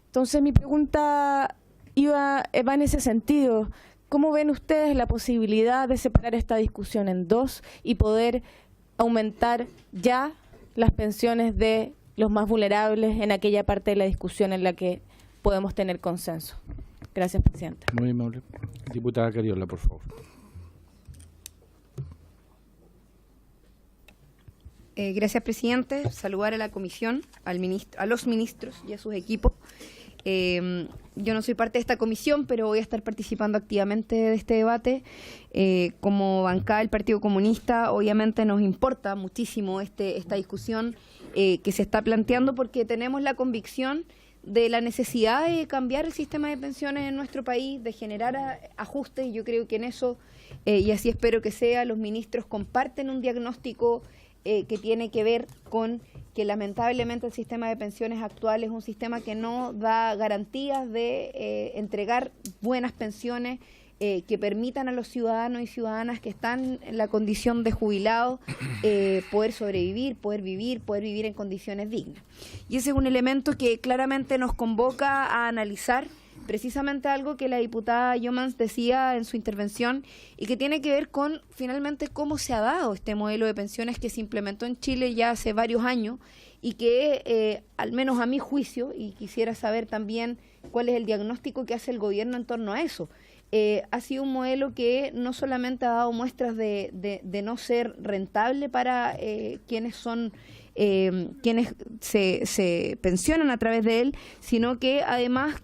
Entonces mi pregunta va en ese sentido. ¿Cómo ven ustedes la posibilidad de separar esta discusión en dos y poder aumentar ya las pensiones de los más vulnerables en aquella parte de la discusión en la que podemos tener consenso? Gracias, presidente. Muy amable. Diputada Cariola, por favor. Gracias, presidente. Saludar a la comisión, a los ministros y a sus equipos. Yo no soy parte de esta comisión, pero voy a estar participando activamente de este debate. Como bancada del Partido Comunista, obviamente nos importa muchísimo esta discusión. que se está planteando, porque tenemos la convicción de la necesidad de cambiar el sistema de pensiones en nuestro país, de generar ajustes, y yo creo que en eso, y así espero que sea, los ministros comparten un diagnóstico que tiene que ver con que lamentablemente el sistema de pensiones actual es un sistema que no da garantías de entregar buenas pensiones que permitan a los ciudadanos y ciudadanas que están en la condición de jubilados poder sobrevivir, poder vivir en condiciones dignas. Y ese es un elemento que claramente nos convoca a analizar precisamente algo que la diputada Youmans decía en su intervención y que tiene que ver con finalmente cómo se ha dado este modelo de pensiones que se implementó en Chile ya hace varios años y que al menos a mi juicio, y quisiera saber también cuál es el diagnóstico que hace el gobierno en torno a eso, ha sido un modelo que no solamente ha dado muestras de no ser rentable para quienes son quienes se pensionan a través de él, sino que además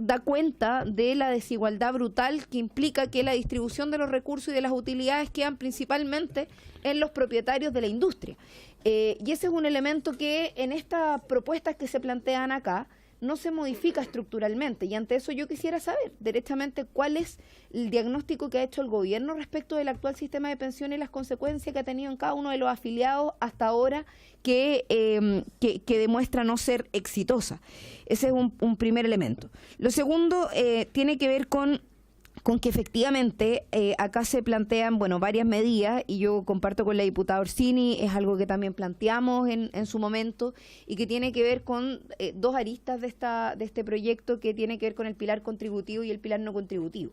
da cuenta de la desigualdad brutal que implica que la distribución de los recursos y de las utilidades quedan principalmente en los propietarios de la industria. Y ese es un elemento que en estas propuestas que se plantean acá no se modifica estructuralmente, y ante eso yo quisiera saber directamente cuál es el diagnóstico que ha hecho el gobierno respecto del actual sistema de pensiones y las consecuencias que ha tenido en cada uno de los afiliados hasta ahora que demuestra no ser exitosa. Ese es un primer elemento. Lo segundo tiene que ver con que efectivamente acá se plantean varias medidas, y yo comparto con la diputada Orsini, es algo que también planteamos en su momento y que tiene que ver con dos aristas de este proyecto, que tiene que ver con el pilar contributivo y el pilar no contributivo.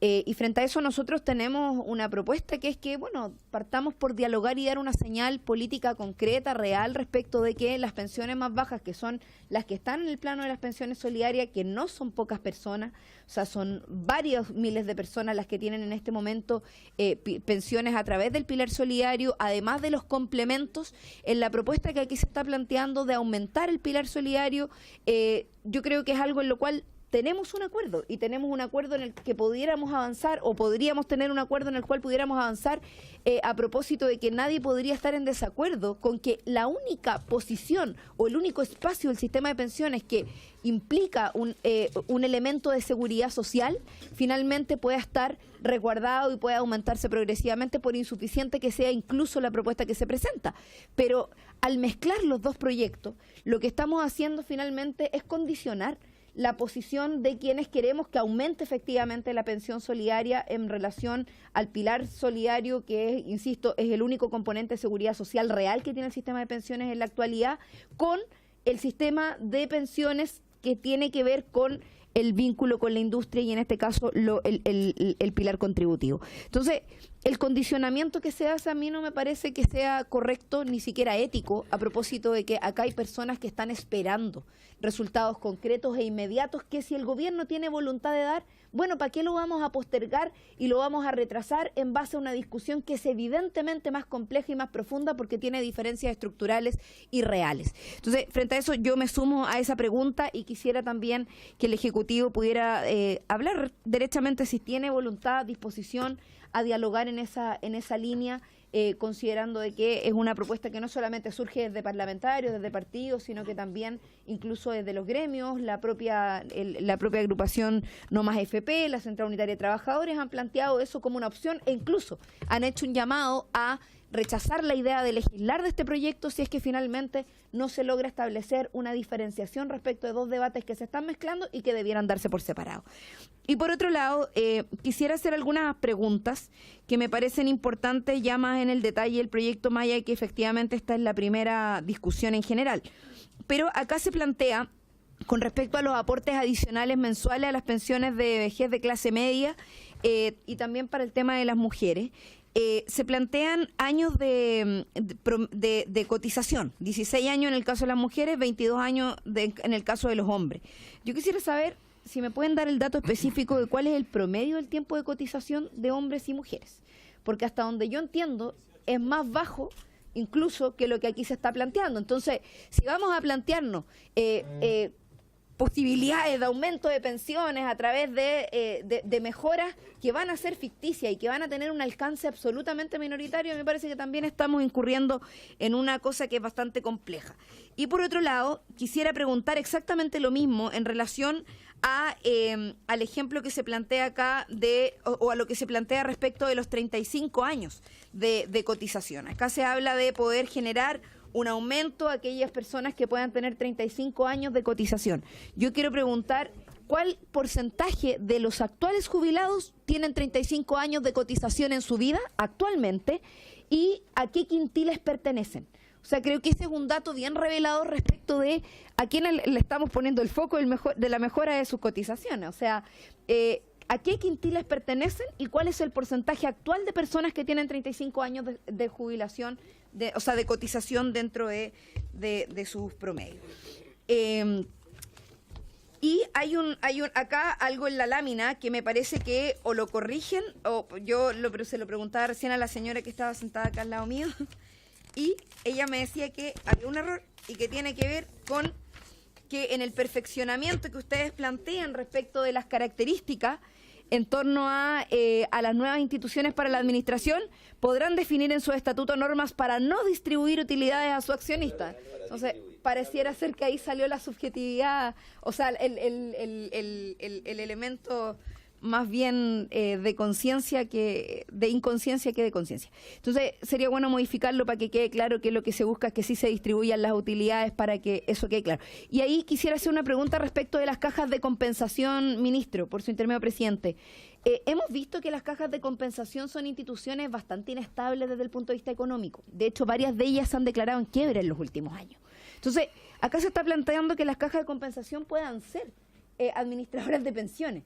Y frente a eso nosotros tenemos una propuesta que es que, partamos por dialogar y dar una señal política concreta, real, respecto de que las pensiones más bajas, que son las que están en el plano de las pensiones solidarias, que no son pocas personas, o sea, son varios miles de personas las que tienen en este momento pensiones a través del pilar solidario, además de los complementos, en la propuesta que aquí se está planteando de aumentar el pilar solidario, yo creo que es algo en lo cual tenemos un acuerdo, y tenemos un acuerdo en el que pudiéramos avanzar, o podríamos tener un acuerdo en el cual pudiéramos avanzar a propósito de que nadie podría estar en desacuerdo con que la única posición o el único espacio del sistema de pensiones que implica un elemento de seguridad social finalmente pueda estar resguardado y pueda aumentarse progresivamente, por insuficiente que sea incluso la propuesta que se presenta. Pero al mezclar los dos proyectos, lo que estamos haciendo finalmente es condicionar la posición de quienes queremos que aumente efectivamente la pensión solidaria en relación al pilar solidario, que es, insisto, es el único componente de seguridad social real que tiene el sistema de pensiones en la actualidad, con el sistema de pensiones que tiene que ver con el vínculo con la industria y en este caso el pilar contributivo. Entonces, el condicionamiento que se hace a mí no me parece que sea correcto, ni siquiera ético, a propósito de que acá hay personas que están esperando resultados concretos e inmediatos que si el gobierno tiene voluntad de dar, ¿para qué lo vamos a postergar y lo vamos a retrasar en base a una discusión que es evidentemente más compleja y más profunda porque tiene diferencias estructurales y reales? Entonces, frente a eso yo me sumo a esa pregunta y quisiera también que el Ejecutivo pudiera hablar derechamente si tiene voluntad, disposición a dialogar en esa línea, considerando de que es una propuesta que no solamente surge desde parlamentarios, desde partidos, sino que también incluso desde los gremios, la propia agrupación No Más FP, la Central Unitaria de Trabajadores han planteado eso como una opción e incluso han hecho un llamado a rechazar la idea de legislar de este proyecto si es que finalmente no se logra establecer una diferenciación respecto de dos debates que se están mezclando y que debieran darse por separado. Y por otro lado, quisiera hacer algunas preguntas que me parecen importantes ya más en el detalle del proyecto Maya, y que efectivamente esta es la primera discusión en general. Pero acá se plantea, con respecto a los aportes adicionales mensuales a las pensiones de vejez de clase media y también para el tema de las mujeres, se plantean años de cotización, 16 años en el caso de las mujeres, 22 años en el caso de los hombres. Yo quisiera saber si me pueden dar el dato específico de cuál es el promedio del tiempo de cotización de hombres y mujeres, porque hasta donde yo entiendo es más bajo incluso que lo que aquí se está planteando. Entonces, si vamos a plantearnos posibilidades de aumento de pensiones a través de mejoras que van a ser ficticias y que van a tener un alcance absolutamente minoritario, me parece que también estamos incurriendo en una cosa que es bastante compleja. Y por otro lado, quisiera preguntar exactamente lo mismo en relación al ejemplo que se plantea acá o a lo que se plantea respecto de los 35 años de cotización. Acá se habla de poder generar un aumento a aquellas personas que puedan tener 35 años de cotización. Yo quiero preguntar, ¿cuál porcentaje de los actuales jubilados tienen 35 años de cotización en su vida actualmente y a qué quintiles pertenecen? O sea, creo que ese es un dato bien revelador respecto de a quién le estamos poniendo el foco de la mejora de sus cotizaciones. O sea, ¿a qué quintiles pertenecen y cuál es el porcentaje actual de personas que tienen 35 años de jubilación, o sea, de cotización dentro de sus promedios? Y hay acá algo en la lámina que me parece que o lo corrigen, pero se lo preguntaba recién a la señora que estaba sentada acá al lado mío, y ella me decía que había un error y que tiene que ver con que en el perfeccionamiento que ustedes plantean respecto de las características en torno a las nuevas instituciones para la administración, podrán definir en su estatuto normas para no distribuir utilidades a su accionista. Entonces, pareciera ser que ahí salió la subjetividad, o sea, el elemento más bien de conciencia de inconsciencia que de conciencia. Entonces, sería bueno modificarlo para que quede claro que lo que se busca es que sí se distribuyan las utilidades para que eso quede claro. Y ahí quisiera hacer una pregunta respecto de las cajas de compensación, ministro, por su intermedio, presidente. Hemos visto que las cajas de compensación son instituciones bastante inestables desde el punto de vista económico. De hecho, varias de ellas se han declarado en quiebra en los últimos años. Entonces, acá se está planteando que las cajas de compensación puedan ser administradoras de pensiones.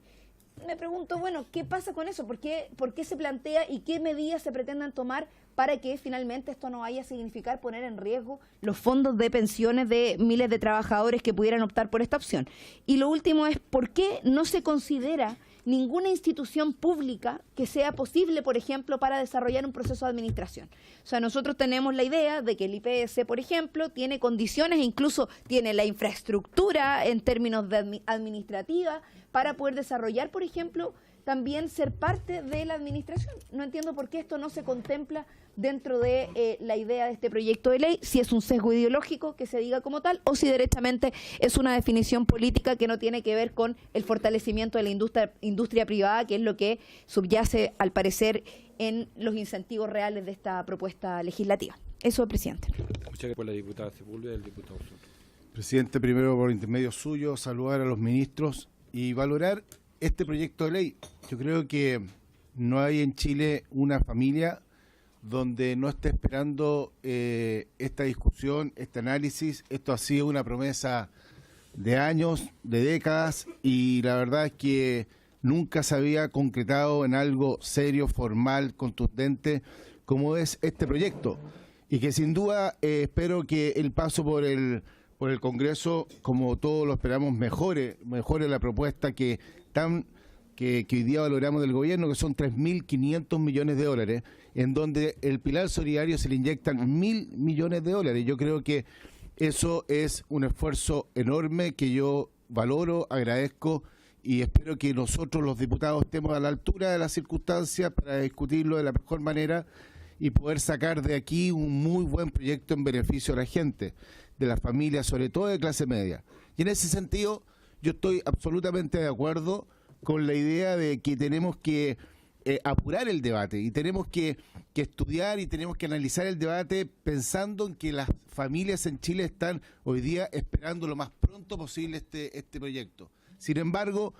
Me pregunto, bueno, ¿qué pasa con eso? ¿Por qué se plantea y qué medidas se pretenden tomar para que finalmente esto no vaya a significar poner en riesgo los fondos de pensiones de miles de trabajadores que pudieran optar por esta opción? Y lo último es, ¿por qué no se considera ninguna institución pública que sea posible, por ejemplo, para desarrollar un proceso de administración? O sea, nosotros tenemos la idea de que el IPS, por ejemplo, tiene condiciones e incluso tiene la infraestructura en términos de administrativa para poder desarrollar, por ejemplo, también ser parte de la administración. No entiendo por qué esto no se contempla dentro de la idea de este proyecto de ley, si es un sesgo ideológico que se diga como tal o si derechamente es una definición política que no tiene que ver con el fortalecimiento de la industria privada, que es lo que subyace, al parecer, en los incentivos reales de esta propuesta legislativa. Eso, presidente. Muchas gracias por la diputada Sepúlveda y el diputado Soto. Presidente, primero por intermedio suyo, saludar a los ministros y valorar este proyecto de ley. Yo creo que no hay en Chile una familia donde no esté esperando esta discusión, este análisis. Esto ha sido una promesa de años, de décadas, y la verdad es que nunca se había concretado en algo serio, formal, contundente, como es este proyecto. Y que sin duda espero que el paso por el Congreso, como todos lo esperamos, mejore la propuesta que hoy día valoramos del gobierno, que son 3.500 millones de dólares, en donde el pilar solidario se le inyectan 1.000 millones de dólares. Yo creo que eso es un esfuerzo enorme que yo valoro, agradezco, y espero que nosotros los diputados estemos a la altura de las circunstancias para discutirlo de la mejor manera y poder sacar de aquí un muy buen proyecto en beneficio de la gente, de las familias, sobre todo de clase media. Y en ese sentido, yo estoy absolutamente de acuerdo con la idea de que tenemos que apurar el debate y tenemos que estudiar y tenemos que analizar el debate pensando en que las familias en Chile están hoy día esperando lo más pronto posible este proyecto. Sin embargo,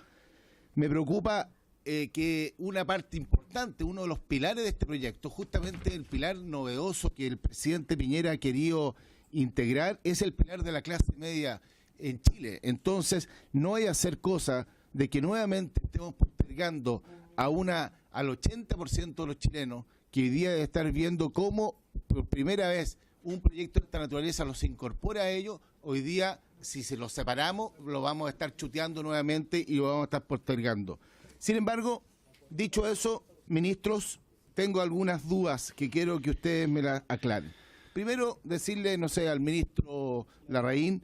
me preocupa que una parte importante, uno de los pilares de este proyecto, justamente el pilar novedoso que el presidente Piñera ha querido integrar, es el pilar de la clase media en Chile. Entonces, no hay que hacer cosa de que nuevamente estemos postergando al 80% de los chilenos que hoy día debe estar viendo cómo por primera vez un proyecto de esta naturaleza los incorpora a ellos. Hoy día, si se los separamos, lo vamos a estar chuteando nuevamente y lo vamos a estar postergando. Sin embargo, dicho eso, ministros, tengo algunas dudas que quiero que ustedes me las aclaren. Primero, decirle, no sé, al ministro Larraín,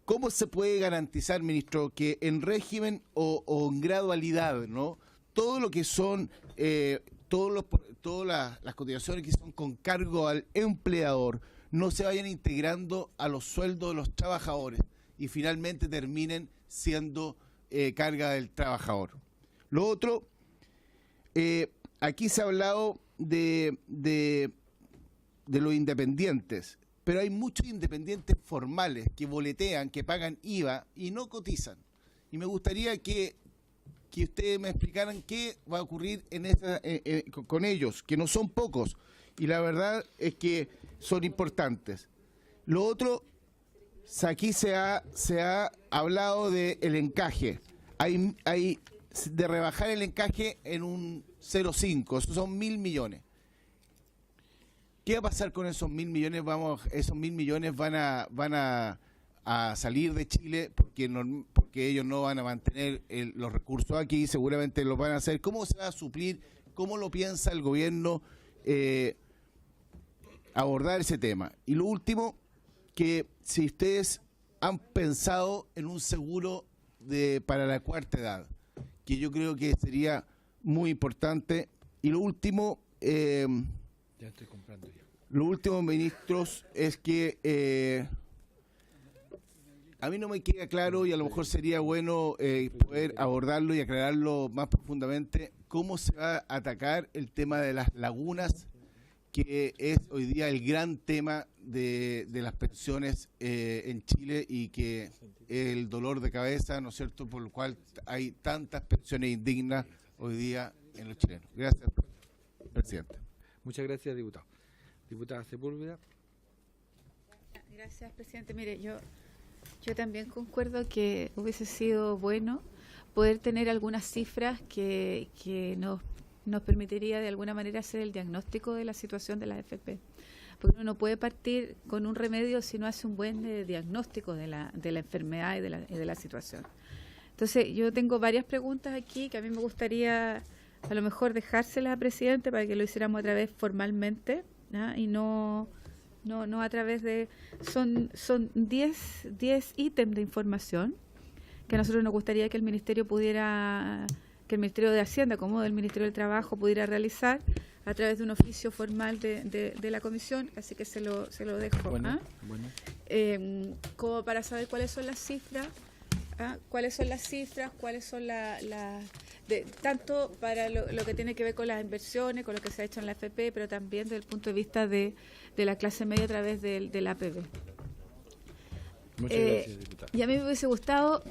¿cómo se puede garantizar, ministro, que en régimen o en gradualidad, ¿no? Todo lo que son, todas las cotizaciones que son con cargo al empleador no se vayan integrando a los sueldos de los trabajadores y finalmente terminen siendo carga del trabajador? Lo otro, aquí se ha hablado de los independientes, pero hay muchos independientes formales que boletean, que pagan IVA y no cotizan. Y me gustaría que ustedes me explicaran qué va a ocurrir con ellos, que no son pocos, y la verdad es que son importantes. Lo otro, aquí se ha hablado del encaje. Hay de rebajar el encaje en un 0,5, esos son 1.000 millones. ¿Qué va a pasar con esos 1.000 millones? Esos 1.000 millones van a salir de Chile porque ellos no van a mantener los recursos aquí, seguramente lo van a hacer. ¿Cómo se va a suplir? ¿Cómo lo piensa el gobierno abordar ese tema? Y lo último, que si ustedes han pensado en un seguro para la cuarta edad, que yo creo que sería muy importante. Y lo último, ya estoy comprando ya. Lo último, ministros, es que a mí no me queda claro, y a lo mejor sería bueno poder abordarlo y aclararlo más profundamente, cómo se va a atacar el tema de las lagunas, que es hoy día el gran tema de las pensiones en Chile, y que el dolor de cabeza, ¿no es cierto?, por lo cual hay tantas pensiones indignas hoy día en los chilenos. Gracias, presidente. Muchas gracias, diputado. Diputada Sepúlveda. Gracias, presidente. Mire, yo también concuerdo que hubiese sido bueno poder tener algunas cifras que nos permitiría de alguna manera hacer el diagnóstico de la situación de la AFP. Porque uno no puede partir con un remedio si no hace un buen diagnóstico de la enfermedad y de la situación. Entonces, yo tengo varias preguntas aquí que a mí me gustaría a lo mejor dejárselas, presidente, para que lo hiciéramos otra vez formalmente, ¿no? Y no a través de... Son 10 ítems de información que a nosotros nos gustaría que el Ministerio que el Ministerio de Hacienda, como el Ministerio del Trabajo, pudiera realizar a través de un oficio formal de la comisión, así que se lo dejo. Bueno. Como para saber cuáles son las cifras, cuáles son tanto para lo que tiene que ver con las inversiones, con lo que se ha hecho en la AFP, pero también desde el punto de vista de la clase media a través del APB. Muchas gracias, diputada. Y a mí me hubiese gustado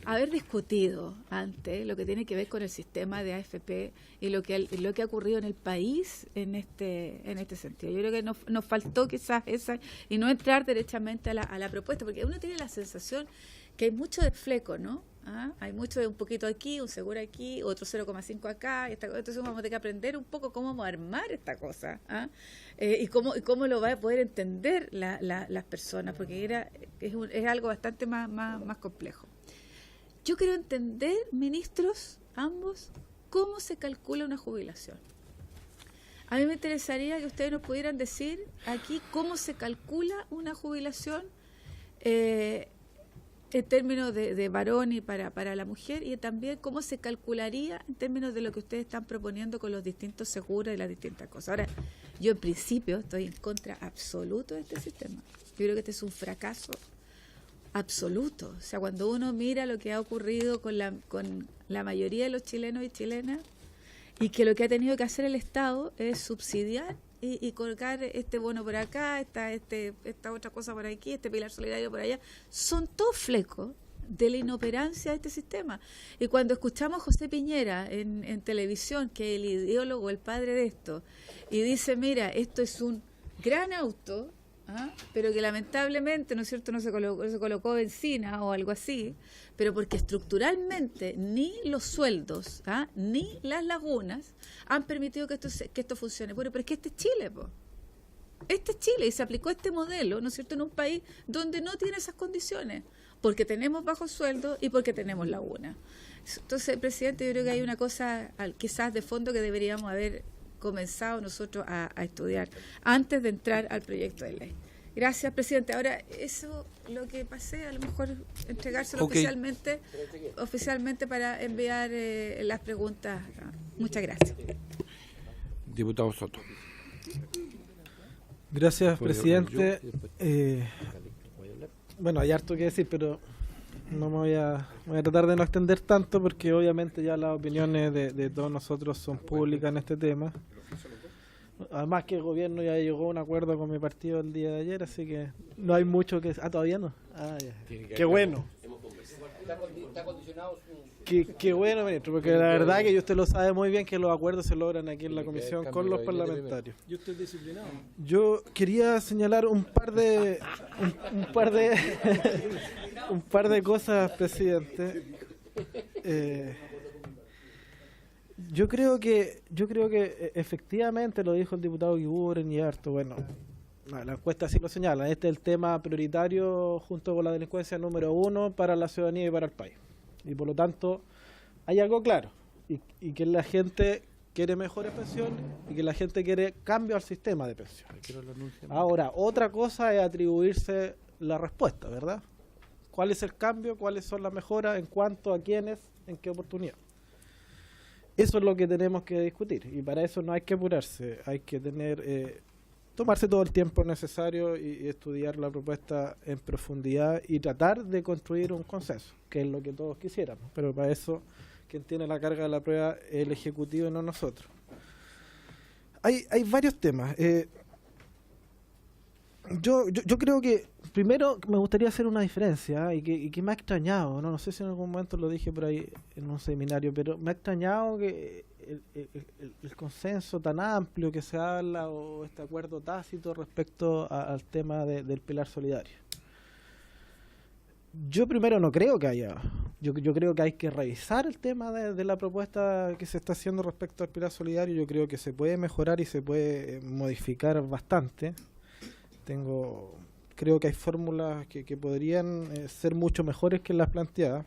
haber discutido antes lo que tiene que ver con el sistema de AFP y lo que ha ocurrido en el país en este sentido. Yo creo que nos faltó quizás esa, y no entrar derechamente a la propuesta, porque uno tiene la sensación que hay mucho de fleco, ¿no? Hay mucho de un poquito aquí, un seguro aquí, otro 0,5 acá, entonces vamos a tener que aprender un poco cómo vamos a armar esta cosa, y cómo lo va a poder entender las personas, porque es algo bastante más complejo. Yo quiero entender, ministros, ambos, cómo se calcula una jubilación. A mí me interesaría que ustedes nos pudieran decir aquí cómo se calcula una jubilación en términos de varón y para la mujer, y también cómo se calcularía en términos de lo que ustedes están proponiendo con los distintos seguros y las distintas cosas. Ahora, yo en principio estoy en contra absoluto de este sistema. Yo creo que este es un fracaso absoluto. O sea, cuando uno mira lo que ha ocurrido con la mayoría de los chilenos y chilenas, y que lo que ha tenido que hacer el Estado es subsidiar y colocar este bono por acá, esta otra cosa por aquí, este pilar solidario por allá, son todos flecos de la inoperancia de este sistema. Y cuando escuchamos a José Piñera en televisión, que es el ideólogo, el padre de esto, y dice, mira, esto es un gran auto, pero que lamentablemente, ¿no es cierto?, no se colocó benzina o algo así, pero porque estructuralmente ni los sueldos ni las lagunas han permitido que esto funcione. Bueno, pero es que este es Chile, este es Chile, y se aplicó este modelo, ¿no es cierto?, en un país donde no tiene esas condiciones, porque tenemos bajos sueldos y porque tenemos lagunas. Entonces, presidente, yo creo que hay una cosa quizás de fondo que deberíamos haber comenzado nosotros a estudiar antes de entrar al proyecto de ley, Gracias, presidente. Ahora, eso lo que pasé, a lo mejor entregárselo oficialmente para enviar las preguntas. Muchas gracias. Diputado Soto. Gracias, presidente. Bueno, hay harto que decir, pero no me voy a tratar de no extender tanto porque obviamente ya las opiniones de todos nosotros son públicas en este tema. Además que el gobierno ya llegó a un acuerdo con mi partido el día de ayer, así que no hay mucho que... Ah, ¿todavía no? Ah, ya. Qué bueno. Está condicionado Qué bueno, ministro, porque la verdad que usted lo sabe muy bien que los acuerdos se logran aquí en la comisión con los parlamentarios. Yo estoy disciplinado. Yo quería señalar un par de cosas, presidente. Yo creo que efectivamente lo dijo el diputado Guiburen y harto. Bueno, la encuesta sí lo señala. Este es el tema prioritario junto con la delincuencia número 1 para la ciudadanía y para el país. Y por lo tanto hay algo claro y que la gente quiere mejores pensiones y que la gente quiere cambio al sistema de pensiones. Ahora, otra cosa es atribuirse la respuesta, ¿verdad? ¿Cuál es el cambio? ¿Cuáles son las mejoras? ¿En cuanto a quiénes? ¿En qué oportunidad? Eso es lo que tenemos que discutir y para eso no hay que apurarse, hay que tomarse todo el tiempo necesario y estudiar la propuesta en profundidad y tratar de construir un consenso, que es lo que todos quisiéramos, pero para eso quien tiene la carga de la prueba es el Ejecutivo y no nosotros. Hay varios temas. Yo creo que primero me gustaría hacer una diferencia y que me ha extrañado, no sé si en algún momento lo dije por ahí en un seminario, pero me ha extrañado que el consenso tan amplio que se habla o este acuerdo tácito respecto al tema del pilar solidario. Yo primero no creo que haya, yo creo que hay que revisar el tema de la propuesta que se está haciendo respecto al pilar solidario. Yo creo que se puede mejorar y se puede modificar bastante. Creo que hay fórmulas que podrían ser mucho mejores que las planteadas.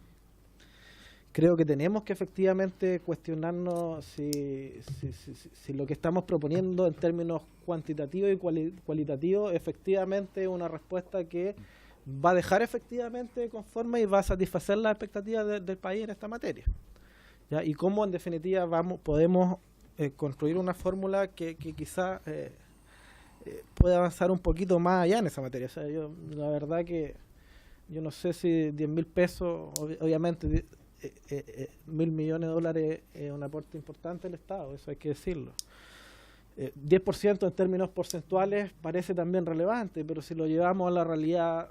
Creo que tenemos que efectivamente cuestionarnos si lo que estamos proponiendo en términos cuantitativos y cualitativos efectivamente es una respuesta que va a dejar efectivamente conforme y va a satisfacer las expectativas del país en esta materia, ¿ya? Y cómo en definitiva podemos construir una fórmula que quizá puede avanzar un poquito más allá en esa materia. O sea, la verdad que yo no sé si 10.000 pesos, obviamente 1.000 millones de dólares es un aporte importante del Estado, eso hay que decirlo. 10% en términos porcentuales parece también relevante, pero si lo llevamos a la realidad,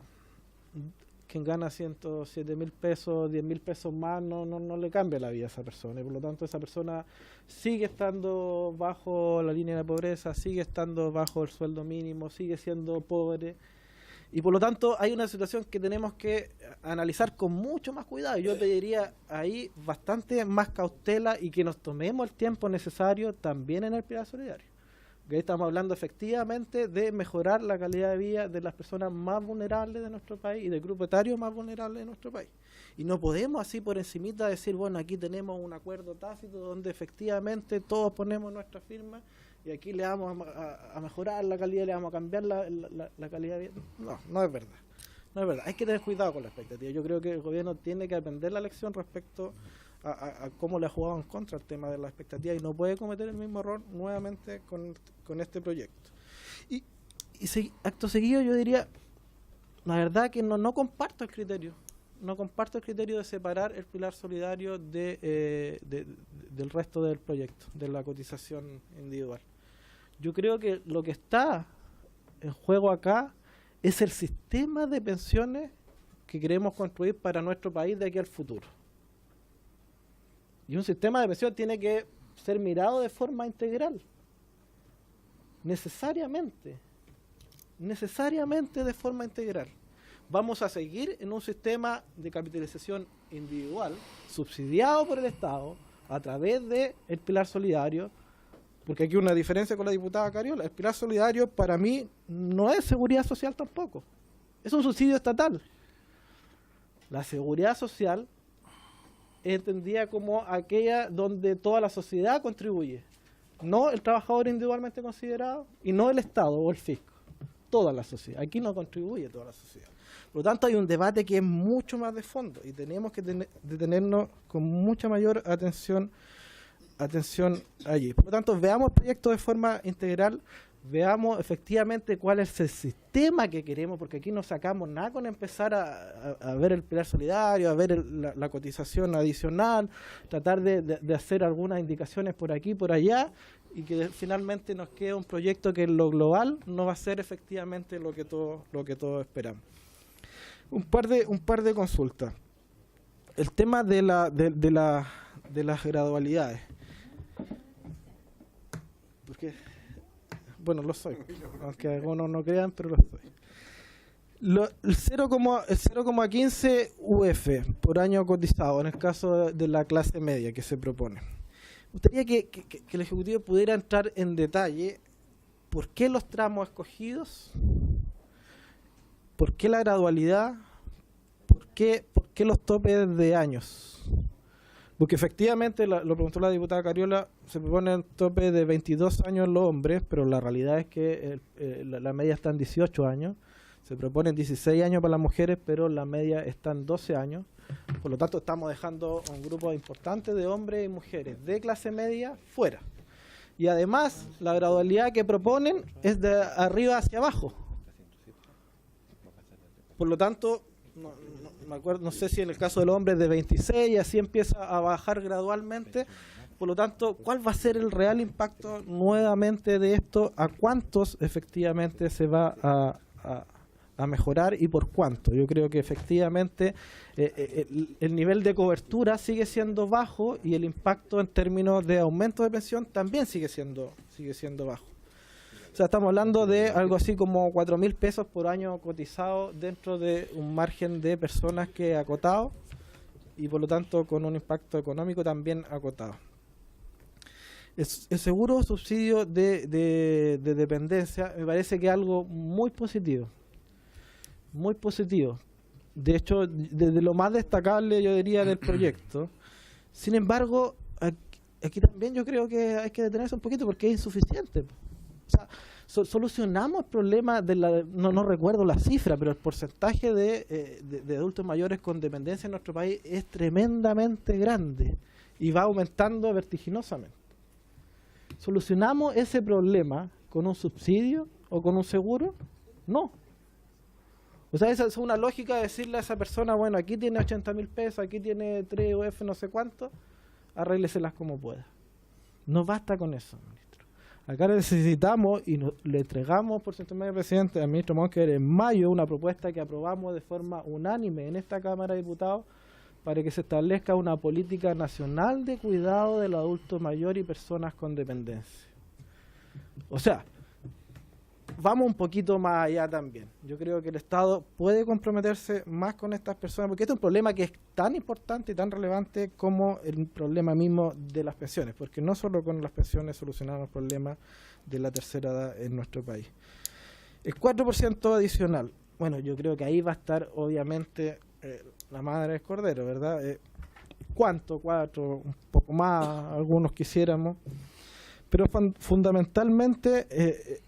quien gana 107.000 pesos, 10.000 pesos más, no le cambia la vida a esa persona, y por lo tanto esa persona sigue estando bajo la línea de pobreza, sigue estando bajo el sueldo mínimo, sigue siendo pobre, y por lo tanto hay una situación que tenemos que analizar con mucho más cuidado. Yo te diría ahí bastante más cautela y que nos tomemos el tiempo necesario también en el pilar solidario. Porque ahí estamos hablando efectivamente de mejorar la calidad de vida de las personas más vulnerables de nuestro país y del grupo etario más vulnerable de nuestro país. Y no podemos así por encimita decir, bueno, aquí tenemos un acuerdo tácito donde efectivamente todos ponemos nuestra firma y aquí le vamos a mejorar la calidad, le vamos a cambiar la calidad de vida. No es verdad. No es verdad. Hay que tener cuidado con la expectativa. Yo creo que el gobierno tiene que aprender la lección respecto a cómo le ha jugado en contra el tema de la expectativa y no puede cometer el mismo error nuevamente con este proyecto. Y acto seguido yo diría, la verdad que no comparto el criterio. No comparto el criterio de separar el pilar solidario del resto del proyecto, de la cotización individual. Yo creo que lo que está en juego acá es el sistema de pensiones que queremos construir para nuestro país de aquí al futuro. Y un sistema de pensión tiene que ser mirado de forma integral. Necesariamente de forma integral. Vamos a seguir en un sistema de capitalización individual, subsidiado por el Estado, a través del pilar solidario, porque aquí hay una diferencia con la diputada Cariola. El pilar solidario para mí no es seguridad social tampoco, es un subsidio estatal. La seguridad social es entendida como aquella donde toda la sociedad contribuye, no el trabajador individualmente considerado y no el Estado o el fisco. toda la sociedad. Aquí no contribuye toda la sociedad. Por lo tanto, hay un debate que es mucho más de fondo y tenemos que detenernos con mucha mayor atención allí. Por lo tanto, veamos el proyecto de forma integral, veamos efectivamente cuál es el sistema que queremos, porque aquí no sacamos nada con empezar a ver el pilar solidario, a ver la cotización adicional, tratar de hacer algunas indicaciones por aquí, por allá, y que finalmente nos quede un proyecto que en lo global no va a ser efectivamente lo que todos esperamos. Un par de consultas. El tema de las gradualidades. Porque, bueno, lo soy, aunque algunos no crean, pero lo soy. El 0,15 UF por año cotizado, en el caso de la clase media que se propone. Me gustaría que el Ejecutivo pudiera entrar en detalle por qué los tramos escogidos, por qué la gradualidad, por qué los topes de años. Porque efectivamente, lo preguntó la diputada Cariola, se propone un tope de 22 años en los hombres, pero la realidad es que la media está en 18 años. Se proponen 16 años para las mujeres, pero la media está en 12 años. Por lo tanto, estamos dejando un grupo importante de hombres y mujeres de clase media fuera. Y además, la gradualidad que proponen es de arriba hacia abajo. Por lo tanto, no sé si en el caso del hombre es de 26 y así empieza a bajar gradualmente. Por lo tanto, ¿cuál va a ser el real impacto nuevamente de esto? ¿A cuántos efectivamente se va a mejorar y por cuánto? Yo creo que efectivamente el nivel de cobertura sigue siendo bajo y el impacto en términos de aumento de pensión también sigue siendo bajo. O sea, estamos hablando de algo así como 4.000 pesos por año cotizado dentro de un margen de personas que es acotado y por lo tanto con un impacto económico también acotado. El seguro subsidio de dependencia me parece que es algo muy positivo. Muy positivo. De hecho, desde lo más destacable, yo diría, del proyecto. Sin embargo, aquí también yo creo que hay que detenerse un poquito porque es insuficiente. O sea, solucionamos el problema no recuerdo la cifra, pero el porcentaje de adultos mayores con dependencia en nuestro país es tremendamente grande y va aumentando vertiginosamente. ¿Solucionamos ese problema con un subsidio o con un seguro? No. O sea, esa es una lógica de decirle a esa persona, bueno, aquí tiene 80.000 pesos, aquí tiene 3 UF, no sé cuánto, arrégleselas como pueda. No basta con eso, ministro. Acá necesitamos, y le entregamos por ciento medio presidente al ministro Monker en mayo, una propuesta que aprobamos de forma unánime en esta Cámara de Diputados para que se establezca una política nacional de cuidado del adulto mayor y personas con dependencia. O sea, vamos un poquito más allá también. Yo creo que el Estado puede comprometerse más con estas personas, porque este es un problema que es tan importante y tan relevante como el problema mismo de las pensiones, porque no solo con las pensiones solucionamos el problema de la tercera edad en nuestro país. El 4% adicional, bueno, yo creo que ahí va a estar obviamente la madre del cordero, ¿verdad? ¿Cuánto? 4, un poco más, algunos quisiéramos, pero fundamentalmente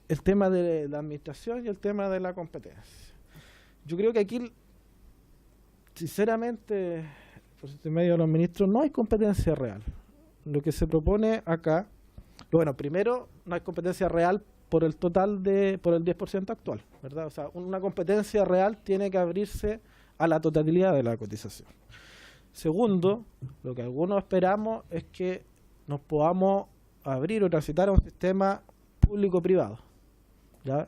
el tema de la administración y el tema de la competencia. Yo creo que aquí, sinceramente, por medio de los ministros, no hay competencia real. Lo que se propone acá, bueno, primero, no hay competencia real por el total por el 10% actual, ¿verdad? O sea, una competencia real tiene que abrirse a la totalidad de la cotización. Segundo, lo que algunos esperamos es que nos podamos abrir o transitar a un sistema público-privado, ¿ya?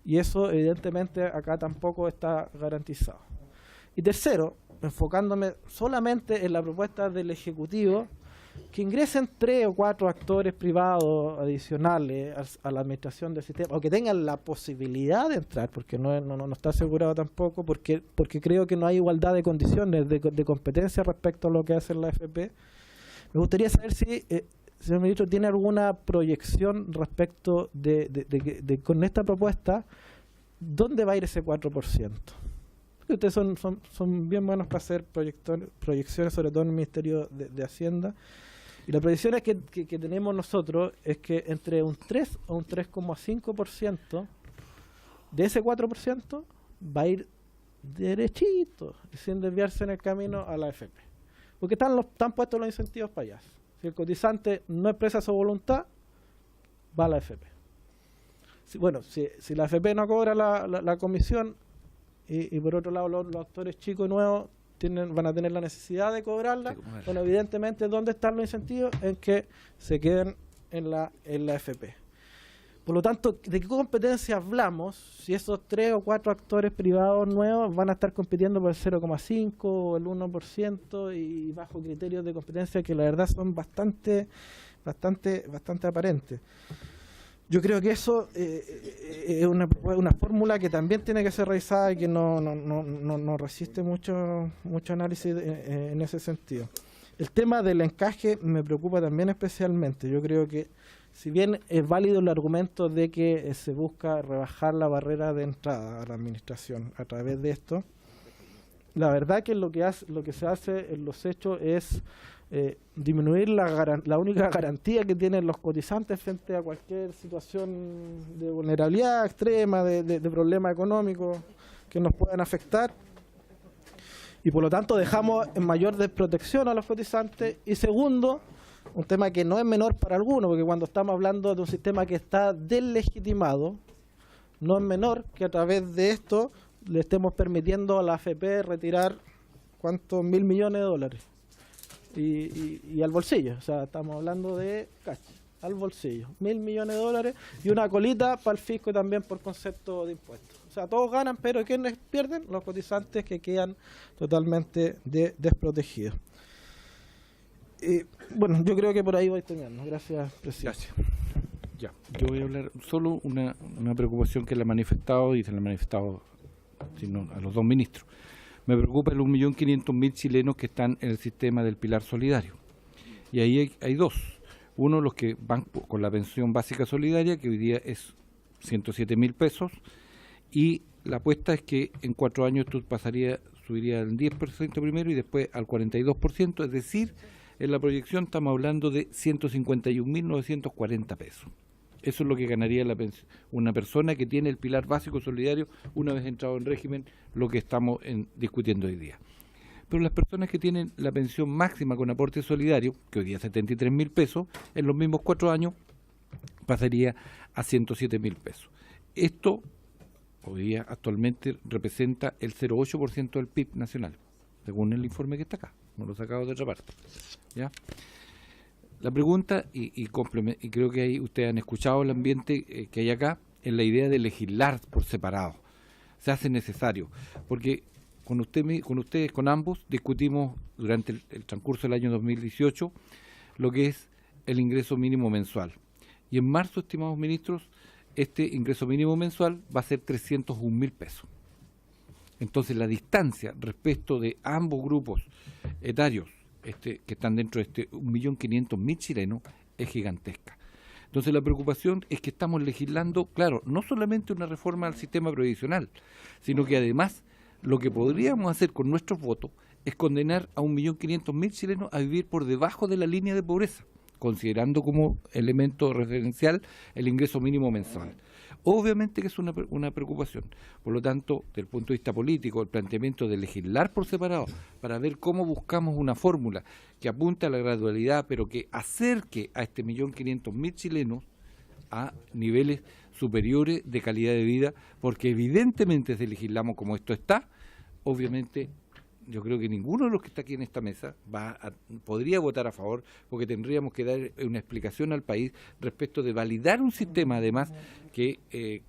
Y eso evidentemente acá tampoco está garantizado. Y tercero, enfocándome solamente en la propuesta del Ejecutivo, que ingresen 3 o 4 actores privados adicionales a la administración del sistema, o que tengan la posibilidad de entrar, porque no está asegurado tampoco, porque creo que no hay igualdad de condiciones de competencia respecto a lo que hace la AFP. Me gustaría saber si señor ministro, ¿tiene alguna proyección respecto de con esta propuesta, dónde va a ir ese 4%? Porque ustedes son bien buenos para hacer proyecciones, sobre todo en el Ministerio de Hacienda. Y la proyección que tenemos nosotros es que entre un 3 o un 3,5% de ese 4% va a ir derechito, sin desviarse en el camino a la AFP. Porque están puestos los incentivos para allá. Si el cotizante no expresa su voluntad, va a la AFP. Si la AFP no cobra la comisión y por otro lado los actores chicos y nuevos van a tener la necesidad de cobrarla, bueno, evidentemente, ¿dónde están los incentivos? En que se queden en la AFP. Por lo tanto, ¿de qué competencia hablamos si esos 3 o 4 actores privados nuevos van a estar compitiendo por el 0,5 o el 1% y bajo criterios de competencia que la verdad son bastante aparentes? Yo creo que eso es una fórmula que también tiene que ser revisada y que no resiste mucho análisis en ese sentido. El tema del encaje me preocupa también especialmente. Yo creo que si bien es válido el argumento de que se busca rebajar la barrera de entrada a la administración a través de esto, la verdad que lo que se hace en los hechos es disminuir la única garantía que tienen los cotizantes frente a cualquier situación de vulnerabilidad extrema, de problema económico que nos puedan afectar. Y por lo tanto dejamos en mayor desprotección a los cotizantes. Y segundo, un tema que no es menor para algunos, porque cuando estamos hablando de un sistema que está deslegitimado, no es menor que a través de esto le estemos permitiendo a la AFP retirar ¿cuántos? 1.000 millones de dólares. Y al bolsillo, o sea, estamos hablando de cash, al bolsillo, 1.000 millones de dólares y una colita para el fisco también por concepto de impuestos. O sea, todos ganan, pero ¿quiénes pierden? Los cotizantes que quedan totalmente desprotegidos. Bueno, yo creo que por ahí voy terminando. Gracias, presidente. Gracias. Ya, yo voy a hablar solo una preocupación que le ha manifestado y se le ha manifestado a los dos ministros. Me preocupa el 1.500.000 chilenos que están en el sistema del Pilar Solidario. Y ahí hay dos. Uno, los que van con la pensión básica solidaria, que hoy día es 107.000 pesos, y la apuesta es que en 4 años esto subiría al 10% primero y después al 42%, es decir, en la proyección estamos hablando de 151.940 pesos. Eso es lo que ganaría una persona que tiene el pilar básico solidario una vez entrado en régimen, lo que estamos discutiendo hoy día. Pero las personas que tienen la pensión máxima con aporte solidario, que hoy día es 73.000 pesos, en los mismos 4 años pasaría a 107.000 pesos. Esto hoy día actualmente representa el 0,8% del PIB nacional, según el informe que está acá, no lo he sacado de otra parte. ¿Ya? La pregunta, y creo que ahí ustedes han escuchado el ambiente que hay acá, es la idea de legislar por separado. Se hace necesario, porque con ambos, discutimos durante el transcurso del año 2018 lo que es el ingreso mínimo mensual. Y en marzo, estimados ministros, este ingreso mínimo mensual va a ser 301.000 pesos. Entonces, la distancia respecto de ambos grupos etarios que están dentro de este 1.500.000 chilenos es gigantesca. Entonces la preocupación es que estamos legislando, claro, no solamente una reforma al sistema previsional, sino que además lo que podríamos hacer con nuestros votos es condenar a 1.500.000 chilenos a vivir por debajo de la línea de pobreza, considerando como elemento referencial el ingreso mínimo mensual. Obviamente que es una preocupación. Por lo tanto, desde el punto de vista político, el planteamiento de legislar por separado para ver cómo buscamos una fórmula que apunte a la gradualidad, pero que acerque a este 1.500.000 chilenos a niveles superiores de calidad de vida, porque evidentemente si legislamos como esto está, obviamente yo creo que ninguno de los que está aquí en esta mesa podría votar a favor, porque tendríamos que dar una explicación al país respecto de validar un sistema además que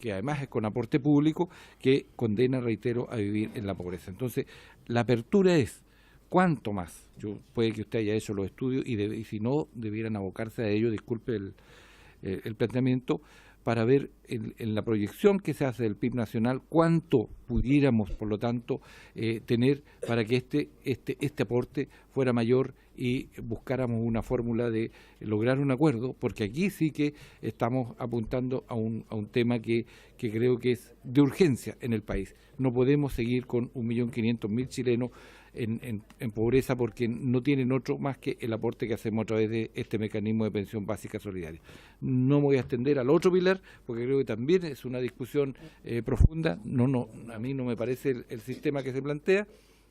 además es con aporte público, que condena, reitero, a vivir en la pobreza. Entonces, la apertura es cuánto más. Puede que usted haya hecho los estudios y si no, debieran abocarse a ello, disculpe el planteamiento, para ver en la proyección que se hace del PIB nacional cuánto pudiéramos, por lo tanto, tener para que este aporte fuera mayor y buscáramos una fórmula de lograr un acuerdo, porque aquí sí que estamos apuntando a un tema que creo que es de urgencia en el país. No podemos seguir con 1.500.000 chilenos en pobreza porque no tienen otro más que el aporte que hacemos a través de este mecanismo de pensión básica solidaria. No me voy a extender al otro pilar porque creo que también es una discusión profunda. A mí no me parece el sistema que se plantea,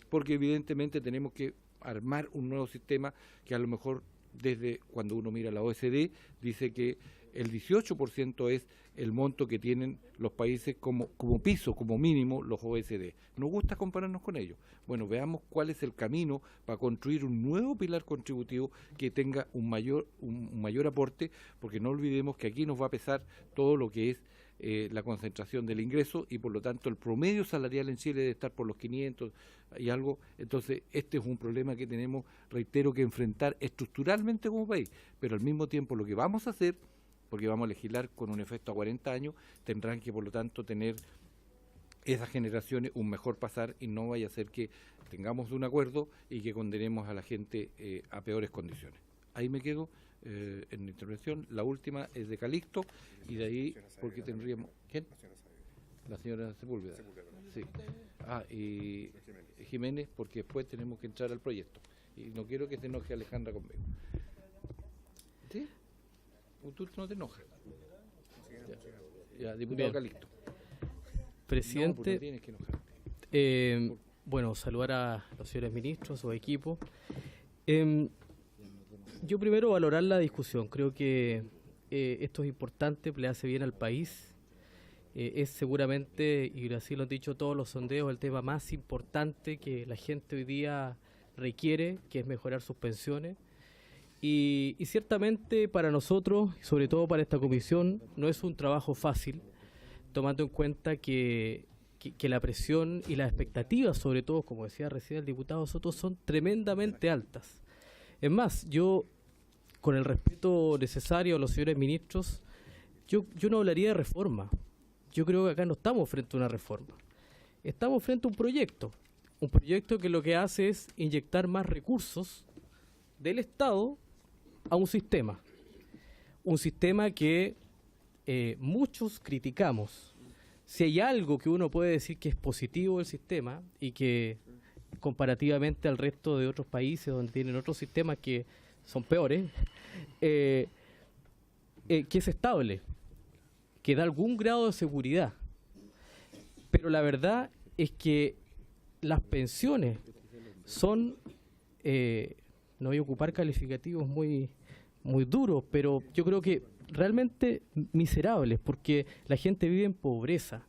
porque evidentemente tenemos que armar un nuevo sistema que a lo mejor desde cuando uno mira la OECD dice que el 18% es el monto que tienen los países como piso, como mínimo, los OECD. Nos gusta compararnos con ellos. Bueno, veamos cuál es el camino para construir un nuevo pilar contributivo que tenga un mayor aporte, porque no olvidemos que aquí nos va a pesar todo lo que es la concentración del ingreso y por lo tanto el promedio salarial en Chile debe estar por los 500 y algo. Entonces este es un problema que tenemos, reitero, que enfrentar estructuralmente como país, pero al mismo tiempo lo que vamos a hacer, porque vamos a legislar con un efecto a 40 años, tendrán que por lo tanto tener esas generaciones un mejor pasar y no vaya a ser que tengamos un acuerdo y que condenemos a la gente a peores condiciones. Ahí me quedo en la intervención. La última es de Calixto y de ahí porque tendríamos... ¿Quién? La señora Sepúlveda. Sí. Y Jiménez, porque después tenemos que entrar al proyecto y no quiero que se enoje Alejandra conmigo. ¿Sí? ¿Tú no te enojas? Ya, diputado Calixto. Presidente, no tienes que enojarte. Bueno, saludar a los señores ministros, a su equipo. Yo primero valorar la discusión. Creo que esto es importante, le hace bien al país. Es seguramente, y así lo han dicho todos los sondeos, el tema más importante que la gente hoy día requiere, que es mejorar sus pensiones. Y ciertamente para nosotros, y sobre todo para esta comisión, no es un trabajo fácil, tomando en cuenta que la presión y las expectativas, sobre todo, como decía recién el diputado Soto, son tremendamente altas. Es más, yo, con el respeto necesario a los señores ministros, yo no hablaría de reforma. Yo creo que acá no estamos frente a una reforma. Estamos frente a un proyecto que lo que hace es inyectar más recursos del Estado a un sistema que muchos criticamos. Si hay algo que uno puede decir que es positivo del sistema y que comparativamente al resto de otros países donde tienen otros sistemas que son peores, que es estable, que da algún grado de seguridad. Pero la verdad es que las pensiones son, no voy a ocupar calificativos muy duros, pero yo creo que realmente miserables, porque la gente vive en pobreza.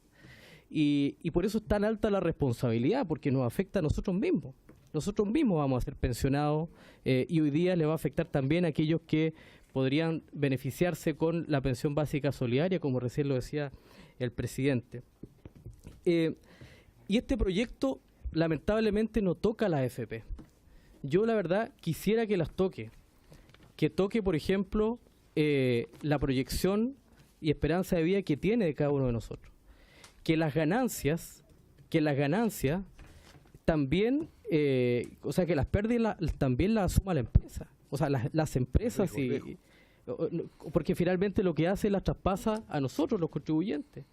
Y por eso es tan alta la responsabilidad, porque nos afecta a nosotros mismos. Nosotros mismos vamos a ser pensionados y hoy día le va a afectar también a aquellos que podrían beneficiarse con la pensión básica solidaria, como recién lo decía el presidente. Y este proyecto lamentablemente no toca a la AFP. Yo la verdad quisiera que las toque. Que toque, por ejemplo, la proyección y esperanza de vida que tiene de cada uno de nosotros. Que las ganancias también, o sea, que las pérdidas también las asuma la empresa. O sea, las empresas, porque finalmente lo que hace es las traspasa a nosotros, los contribuyentes.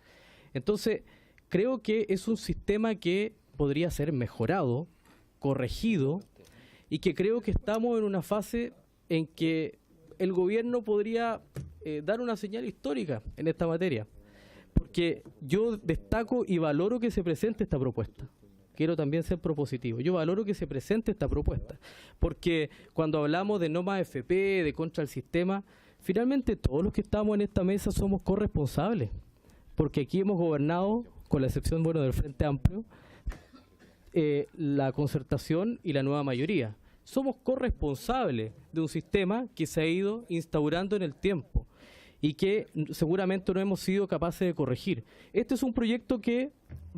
Entonces, creo que es un sistema que podría ser mejorado, corregido, y que creo que estamos en una fase en que el gobierno podría dar una señal histórica en esta materia. Porque yo destaco y valoro que se presente esta propuesta. Quiero también ser propositivo. Yo valoro que se presente esta propuesta. Porque cuando hablamos de no más FP, de contra el sistema, finalmente todos los que estamos en esta mesa somos corresponsables. Porque aquí hemos gobernado, con la excepción del Frente Amplio, la concertación y la nueva mayoría. Somos corresponsables de un sistema que se ha ido instaurando en el tiempo y que seguramente no hemos sido capaces de corregir. Este es un proyecto que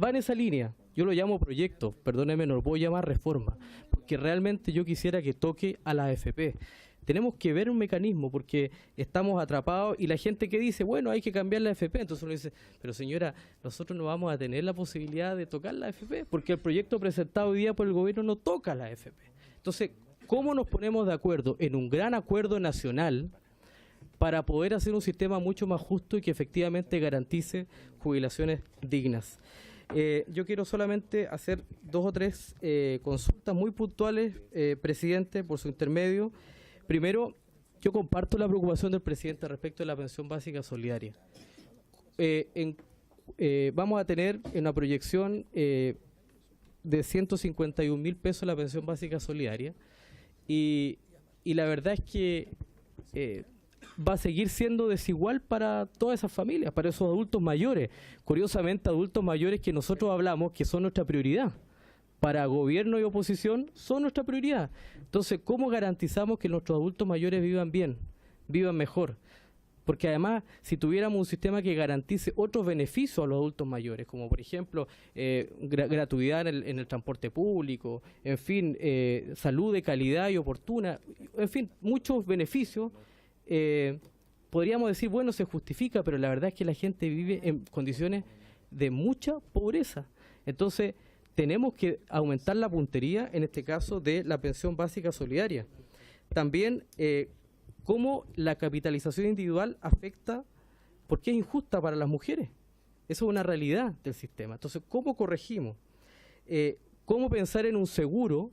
va en esa línea. Yo lo llamo proyecto, perdóneme, no lo puedo llamar reforma, porque realmente yo quisiera que toque a la AFP. Tenemos que ver un mecanismo porque estamos atrapados y la gente que dice, bueno, hay que cambiar la AFP, entonces uno dice, pero señora, nosotros no vamos a tener la posibilidad de tocar la AFP porque el proyecto presentado hoy día por el gobierno no toca la AFP. Entonces, ¿cómo nos ponemos de acuerdo en un gran acuerdo nacional para poder hacer un sistema mucho más justo y que efectivamente garantice jubilaciones dignas? Yo quiero solamente hacer 2 o 3 consultas muy puntuales, presidente, por su intermedio. Primero, yo comparto la preocupación del presidente respecto de la pensión básica solidaria. Vamos a tener en una proyección de 151.000 pesos la pensión básica solidaria y la verdad es que va a seguir siendo desigual para todas esas familias, para esos adultos mayores. Curiosamente, adultos mayores que nosotros hablamos que son nuestra prioridad. Para gobierno y oposición son nuestra prioridad. Entonces, ¿cómo garantizamos que nuestros adultos mayores vivan bien, vivan mejor? Porque además, si tuviéramos un sistema que garantice otros beneficios a los adultos mayores, como por ejemplo gratuidad en el transporte público, en fin, salud de calidad y oportuna, en fin, muchos beneficios, podríamos decir, bueno, se justifica, pero la verdad es que la gente vive en condiciones de mucha pobreza. Entonces, tenemos que aumentar la puntería, en este caso, de la pensión básica solidaria. También, cómo la capitalización individual afecta, porque es injusta para las mujeres. Eso es una realidad del sistema. Entonces, ¿cómo corregimos? ¿Cómo pensar en un seguro?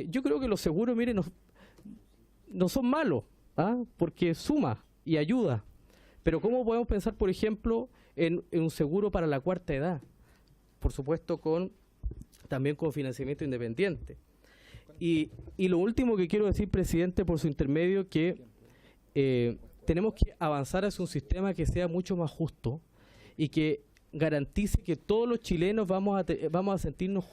Yo creo que los seguros, miren, no son malos, porque suma y ayuda. Pero ¿cómo podemos pensar, por ejemplo, en un seguro para la cuarta edad? Por supuesto, también con financiamiento independiente. Y lo último que quiero decir, presidente, por su intermedio, que tenemos que avanzar hacia un sistema que sea mucho más justo y que garantice que todos los chilenos vamos a sentirnos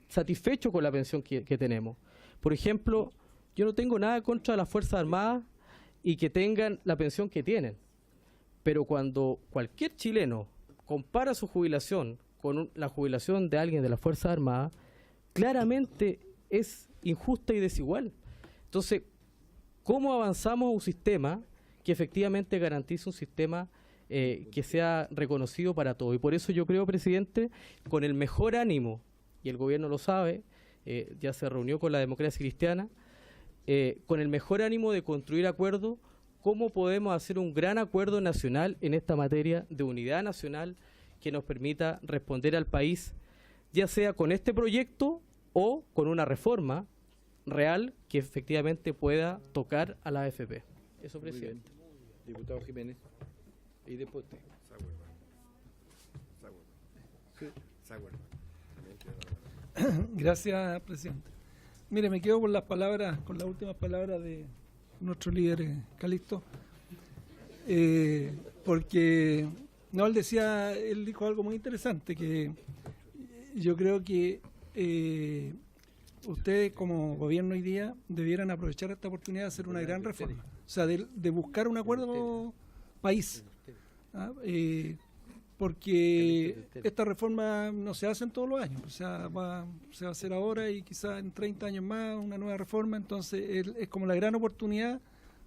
satisfechos con la pensión que tenemos. Por ejemplo, yo no tengo nada contra las Fuerzas Armadas y que tengan la pensión que tienen, pero cuando cualquier chileno compara su jubilación con la jubilación de alguien de las Fuerzas Armadas, claramente es injusta y desigual. Entonces, ¿cómo avanzamos a un sistema que efectivamente garantice un sistema que sea reconocido para todos? Y por eso yo creo, presidente, con el mejor ánimo, y el gobierno lo sabe, ya se reunió con la Democracia Cristiana, con el mejor ánimo de construir acuerdos, ¿cómo podemos hacer un gran acuerdo nacional en esta materia de unidad nacional que nos permita responder al país, ya sea con este proyecto o con una reforma real que efectivamente pueda tocar a la AFP? Eso, presidente. Diputado Jiménez. Y después usted. Gracias, presidente. Mire, me quedo con las últimas palabras de nuestro líder Calixto, porque él dijo algo muy interesante, que yo creo que ustedes como gobierno hoy día debieran aprovechar esta oportunidad de hacer una gran reforma, o sea, de buscar un acuerdo país, porque esta reforma no se hace en todos los años, o sea, se va a hacer ahora y quizás en 30 años más una nueva reforma. Entonces es como la gran oportunidad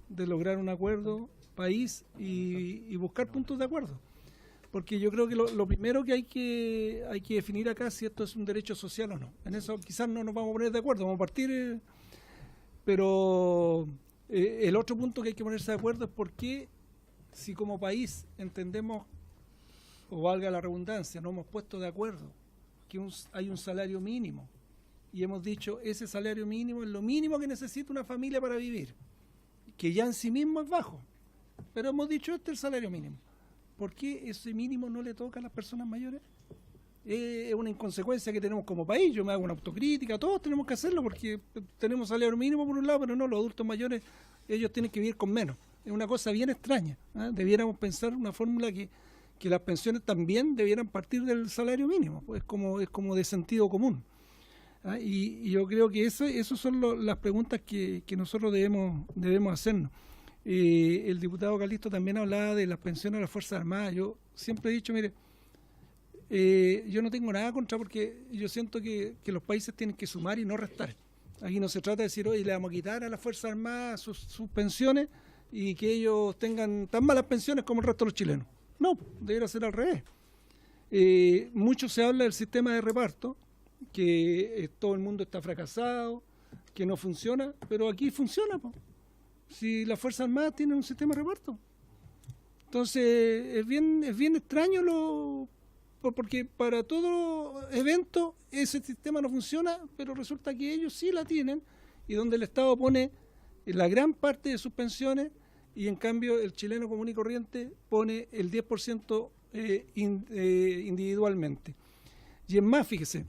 de lograr un acuerdo país y buscar puntos de acuerdo, porque yo creo que lo primero que hay que definir acá es si esto es un derecho social o no. En eso quizás no nos vamos a poner de acuerdo, vamos a partir, pero el otro punto que hay que ponerse de acuerdo es por qué, si como país entendemos, o valga la redundancia, no hemos puesto de acuerdo que hay un salario mínimo y hemos dicho ese salario mínimo es lo mínimo que necesita una familia para vivir, que ya en sí mismo es bajo, pero hemos dicho este es el salario mínimo. ¿Por qué ese mínimo no le toca a las personas mayores? Es una inconsecuencia que tenemos como país. Yo me hago una autocrítica, todos tenemos que hacerlo, porque tenemos salario mínimo por un lado, pero no, los adultos mayores, ellos tienen que vivir con menos. Es una cosa bien extraña, ¿eh? Debiéramos pensar una fórmula que las pensiones también debieran partir del salario mínimo, pues es como de sentido común. Y yo creo que esas son las preguntas que nosotros debemos hacernos. El diputado Calixto también hablaba de las pensiones de las Fuerzas Armadas. Yo siempre he dicho, mire, yo no tengo nada contra, porque yo siento que los países tienen que sumar y no restar. Aquí no se trata de decir, oye, le vamos a quitar a las Fuerzas Armadas sus pensiones y que ellos tengan tan malas pensiones como el resto de los chilenos. No, debería ser al revés. Mucho se habla del sistema de reparto, que todo el mundo está fracasado, que no funciona, pero aquí funciona, po. Si las Fuerzas Armadas tienen un sistema de reparto. Entonces, es bien extraño porque para todo evento ese sistema no funciona, pero resulta que ellos sí la tienen, y donde el Estado pone la gran parte de sus pensiones, y en cambio el chileno común y corriente pone el 10% individualmente. Y es más, fíjese,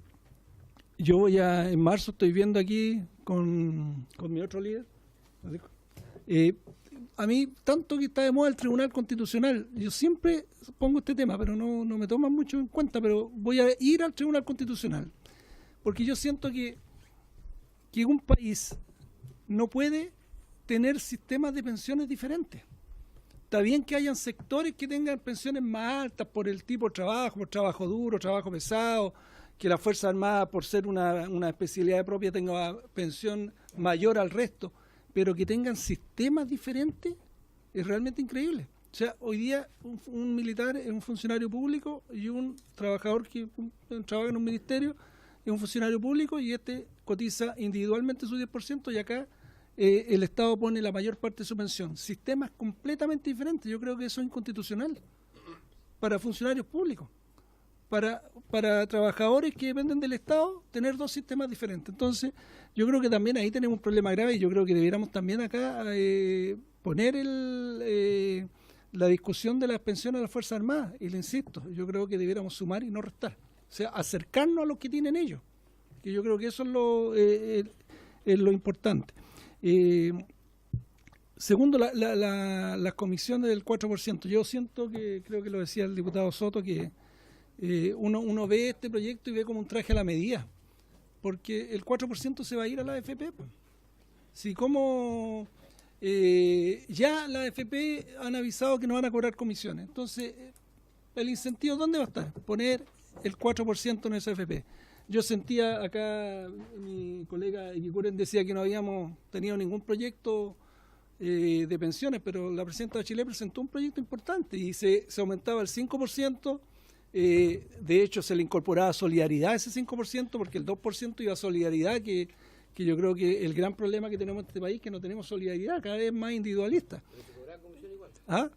yo en marzo estoy viendo aquí con mi otro líder, a mí, tanto que está de moda el Tribunal Constitucional, yo siempre pongo este tema, pero no me toman mucho en cuenta, pero voy a ir al Tribunal Constitucional, porque yo siento que un país no puede tener sistemas de pensiones diferentes. Está bien que hayan sectores que tengan pensiones más altas por el tipo de trabajo, por trabajo duro, trabajo pesado, que la Fuerza Armada, por ser una especialidad propia, tenga pensión mayor al resto, pero que tengan sistemas diferentes es realmente increíble. O sea, hoy día un militar es un funcionario público, y un trabajador que trabaja en un ministerio es un funcionario público, y cotiza individualmente su 10%, y acá el Estado pone la mayor parte de su pensión. Sistemas completamente diferentes. Yo creo que eso es inconstitucional para funcionarios públicos. Para trabajadores que dependen del Estado, tener dos sistemas diferentes. Entonces, yo creo que también ahí tenemos un problema grave, y yo creo que debiéramos también acá poner la discusión de las pensiones a las Fuerzas Armadas. Y le insisto, yo creo que debiéramos sumar y no restar. O sea, acercarnos a lo que tienen ellos. Que yo creo que eso es lo importante. Segundo, las comisiones del 4%. Yo siento que, creo que lo decía el diputado Soto, que uno ve este proyecto y ve como un traje a la medida, porque el 4% se va a ir a la AFP. Si como ya la AFP han avisado que no van a cobrar comisiones, entonces el incentivo, ¿dónde va a estar? Poner el 4% en esa AFP. Yo sentía acá, mi colega Iquicuren decía que no habíamos tenido ningún proyecto de pensiones, pero la presidenta de Chile presentó un proyecto importante y se aumentaba el 5%. De hecho, se le incorporaba solidaridad a ese 5%, porque el 2% iba a solidaridad, que yo creo que el gran problema que tenemos en este país es que no tenemos solidaridad, cada vez más individualista. ¿Pero se cobraba comisión igual? ¿Ah?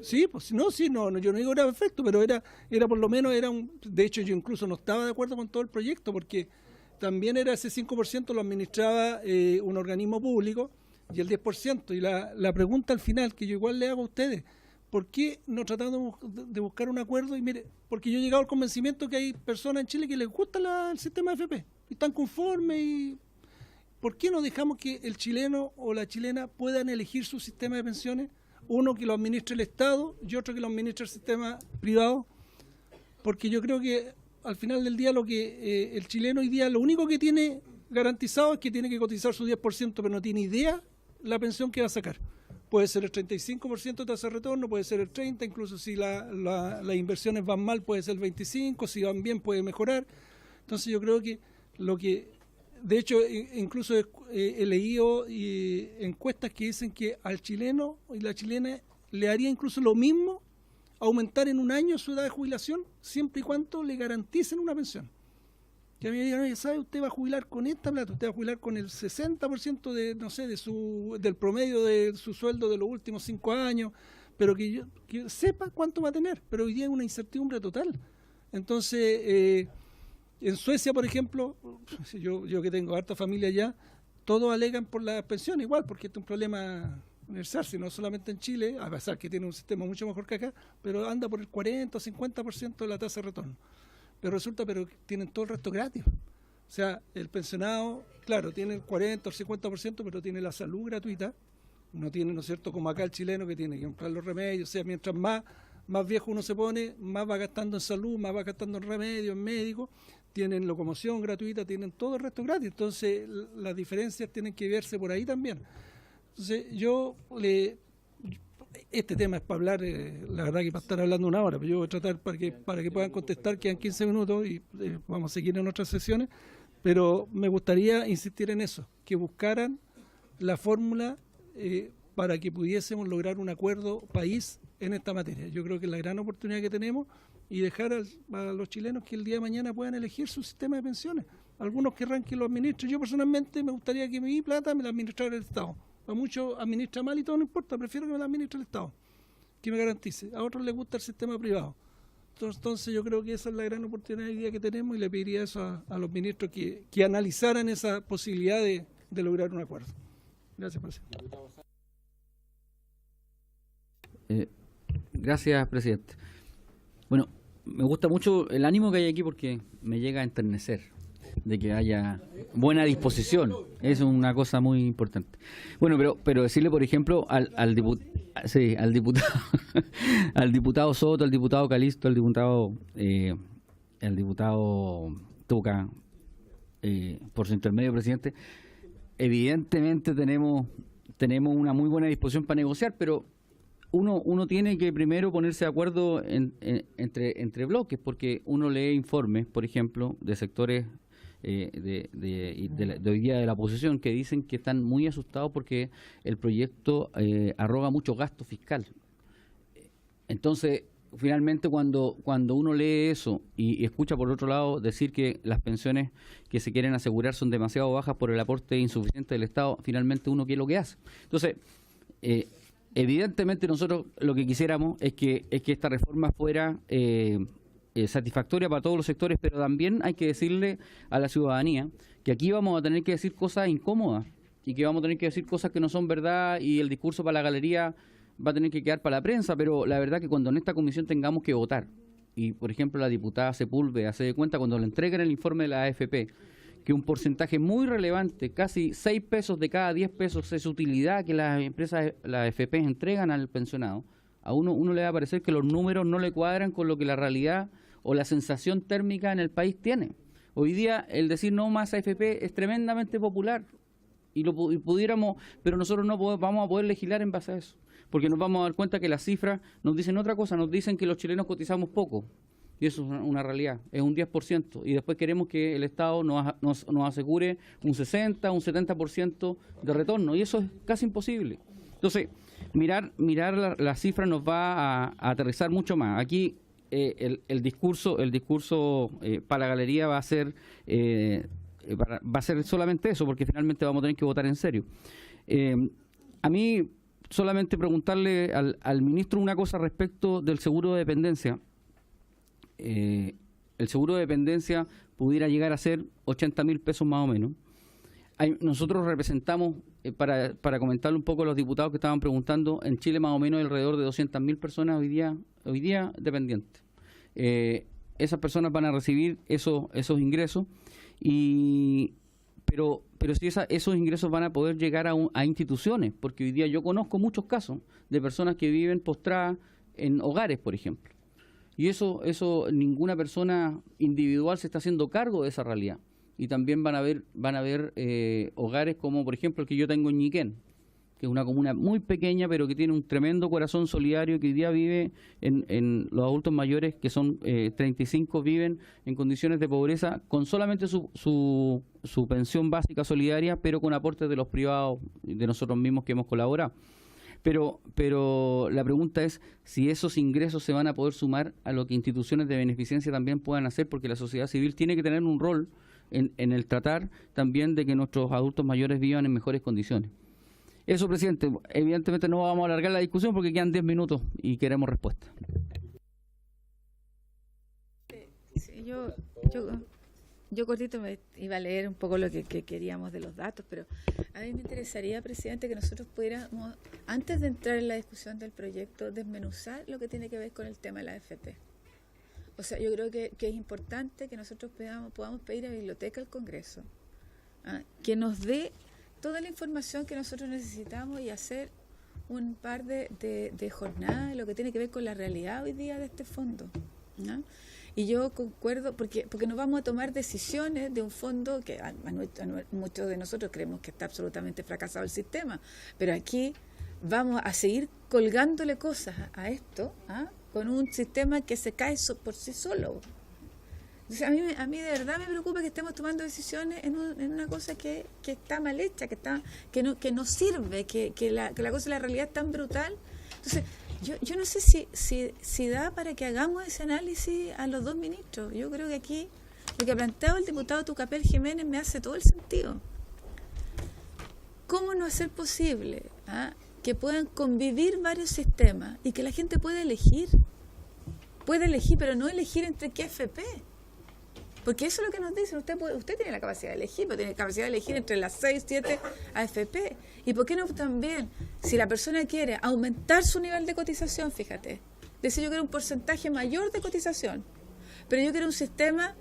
Sí, pues no, yo no digo que era perfecto, pero era por lo menos, de hecho yo incluso no estaba de acuerdo con todo el proyecto, porque también era ese 5% lo administraba un organismo público, y el 10%, y la pregunta al final, que yo igual le hago a ustedes, ¿por qué no tratamos de buscar un acuerdo? Y mire, porque yo he llegado al convencimiento que hay personas en Chile que les gusta el sistema de AFP, y están conformes, y ¿por qué no dejamos que el chileno o la chilena puedan elegir su sistema de pensiones? Uno que lo administre el Estado y otro que lo administre el sistema privado, porque yo creo que al final del día el chileno hoy día lo único que tiene garantizado es que tiene que cotizar su 10%, pero no tiene idea la pensión que va a sacar. Puede ser el 35% de tasa de retorno, puede ser el 30%, incluso si las inversiones van mal puede ser el 25%, si van bien puede mejorar. Entonces yo creo que de hecho, incluso he leído encuestas que dicen que al chileno y la chilena le haría incluso lo mismo aumentar en un año su edad de jubilación, siempre y cuando le garanticen una pensión. Que a mí me digan, oye, ¿sabe? Usted va a jubilar con esta plata, usted va a jubilar con el 60% del promedio de su sueldo de los últimos 5 años, pero que sepa cuánto va a tener. Pero hoy día es una incertidumbre total. Entonces, en Suecia, por ejemplo, yo que tengo harta familia allá, todos alegan por la pensión igual, porque este es un problema universal, sino solamente en Chile, a pesar que tiene un sistema mucho mejor que acá, pero anda por el 40 o 50% de la tasa de retorno. Pero pero tienen todo el resto gratis. O sea, el pensionado, claro, tiene el 40 o 50%, pero tiene la salud gratuita. No tiene, ¿no es cierto?, como acá el chileno, que tiene que comprar los remedios. O sea, mientras más viejo uno se pone, más va gastando en salud, más va gastando en remedios, en médicos. Tienen locomoción gratuita, tienen todo el resto gratis. Entonces, las diferencias tienen que verse por ahí también. Entonces, este tema es para hablar, la verdad que para estar hablando una hora, pero yo voy a tratar para que puedan contestar, quedan 15 minutos y vamos a seguir en otras sesiones, pero me gustaría insistir en eso, que buscaran la fórmula para que pudiésemos lograr un acuerdo país en esta materia. Yo creo que es la gran oportunidad que tenemos, y dejar a los chilenos que el día de mañana puedan elegir su sistema de pensiones. Algunos querrán que lo administre. Yo personalmente me gustaría que mi plata me la administrara el Estado. A muchos administra mal y todo no importa, prefiero que me la administre el Estado, que me garantice. A otros les gusta el sistema privado, Entonces yo creo que esa es la gran oportunidad hoy día que tenemos y le pediría eso a los ministros que analizaran esa posibilidad de lograr un acuerdo. Gracias, presidente. Gracias, presidente. Bueno, me gusta mucho el ánimo que hay aquí porque me llega a enternecer de que haya buena disposición. Es una cosa muy importante. Bueno, pero decirle, por ejemplo, al diputado al diputado Soto, al diputado Calisto, al diputado Tuca, por su intermedio, presidente, evidentemente tenemos una muy buena disposición para negociar, pero uno tiene que primero ponerse de acuerdo entre bloques, porque uno lee informes, por ejemplo, de sectores de hoy día de la oposición que dicen que están muy asustados porque el proyecto arroga mucho gasto fiscal. Entonces, finalmente, cuando uno lee eso y escucha por otro lado decir que las pensiones que se quieren asegurar son demasiado bajas por el aporte insuficiente del Estado, finalmente uno, ¿qué es lo que hace? Entonces, evidentemente nosotros lo que quisiéramos es que esta reforma fuera satisfactoria para todos los sectores, pero también hay que decirle a la ciudadanía que aquí vamos a tener que decir cosas incómodas y que vamos a tener que decir cosas que no son verdad y el discurso para la galería va a tener que quedar para la prensa, pero la verdad que cuando en esta comisión tengamos que votar, y por ejemplo la diputada Sepúlveda se dé cuenta cuando le entreguen el informe de la AFP, que un porcentaje muy relevante, casi 6 pesos de cada 10 pesos es utilidad que las empresas, las AFP entregan al pensionado, a uno le va a parecer que los números no le cuadran con lo que la realidad o la sensación térmica en el país tiene. Hoy día el decir no más AFP es tremendamente popular y pudiéramos, pero nosotros no vamos a poder legislar en base a eso, porque nos vamos a dar cuenta que las cifras nos dicen otra cosa, nos dicen que los chilenos cotizamos poco. Y eso es una realidad, es un 10%. Y después queremos que el Estado nos asegure un 60, un 70% de retorno. Y eso es casi imposible. Entonces, mirar la cifra nos va a aterrizar mucho más. Aquí el discurso para la galería va a ser solamente eso, porque finalmente vamos a tener que votar en serio. A mí, solamente preguntarle al ministro una cosa respecto del seguro de dependencia. El seguro de dependencia pudiera llegar a ser 80.000 pesos más o menos. Nosotros representamos, para comentarle un poco a los diputados que estaban preguntando, en Chile más o menos alrededor de 200.000 personas hoy día dependientes. Esas personas van a recibir esos ingresos, pero si esos ingresos van a poder llegar a instituciones, porque hoy día yo conozco muchos casos de personas que viven postradas en hogares, por ejemplo. Y eso ninguna persona individual se está haciendo cargo de esa realidad. Y también van a haber hogares como, por ejemplo, el que yo tengo en Ñiquén, que es una comuna muy pequeña, pero que tiene un tremendo corazón solidario, que hoy día vive en los adultos mayores, que son 35, viven en condiciones de pobreza, con solamente su pensión básica solidaria, pero con aportes de los privados, de nosotros mismos que hemos colaborado. Pero la pregunta es si esos ingresos se van a poder sumar a lo que instituciones de beneficencia también puedan hacer, porque la sociedad civil tiene que tener un rol en el tratar también de que nuestros adultos mayores vivan en mejores condiciones. Eso, presidente. Evidentemente no vamos a alargar la discusión porque quedan 10 minutos y queremos respuesta. Sí, yo cortito me iba a leer un poco lo que queríamos de los datos, pero a mí me interesaría, presidente, que nosotros pudiéramos, antes de entrar en la discusión del proyecto, desmenuzar lo que tiene que ver con el tema de la AFP. O sea, yo creo que es importante que nosotros podamos pedir a la Biblioteca del Congreso que nos dé toda la información que nosotros necesitamos y hacer un par de jornadas en lo que tiene que ver con la realidad hoy día de este fondo, ¿no? Y yo concuerdo, porque nos vamos a tomar decisiones de un fondo que a muchos de nosotros creemos que está absolutamente fracasado el sistema, pero aquí vamos a seguir colgándole cosas a esto, con un sistema que se cae por sí solo. Entonces, a mí de verdad me preocupa que estemos tomando decisiones en una cosa que está mal hecha, que no sirve, que la cosa de la realidad es tan brutal. Entonces, yo no sé si da para que hagamos ese análisis a los dos ministros. Yo creo que aquí lo que ha planteado el diputado Tucapel Jiménez me hace todo el sentido. ¿Cómo no hacer posible que puedan convivir varios sistemas y que la gente pueda elegir? puede elegir, pero no elegir entre qué AFP. Porque eso es lo que nos dicen, usted tiene la capacidad de elegir, pero tiene la capacidad de elegir entre las 6, 7 AFP. ¿Y por qué no también, si la persona quiere aumentar su nivel de cotización, fíjate, decir yo quiero un porcentaje mayor de cotización, pero yo quiero un sistema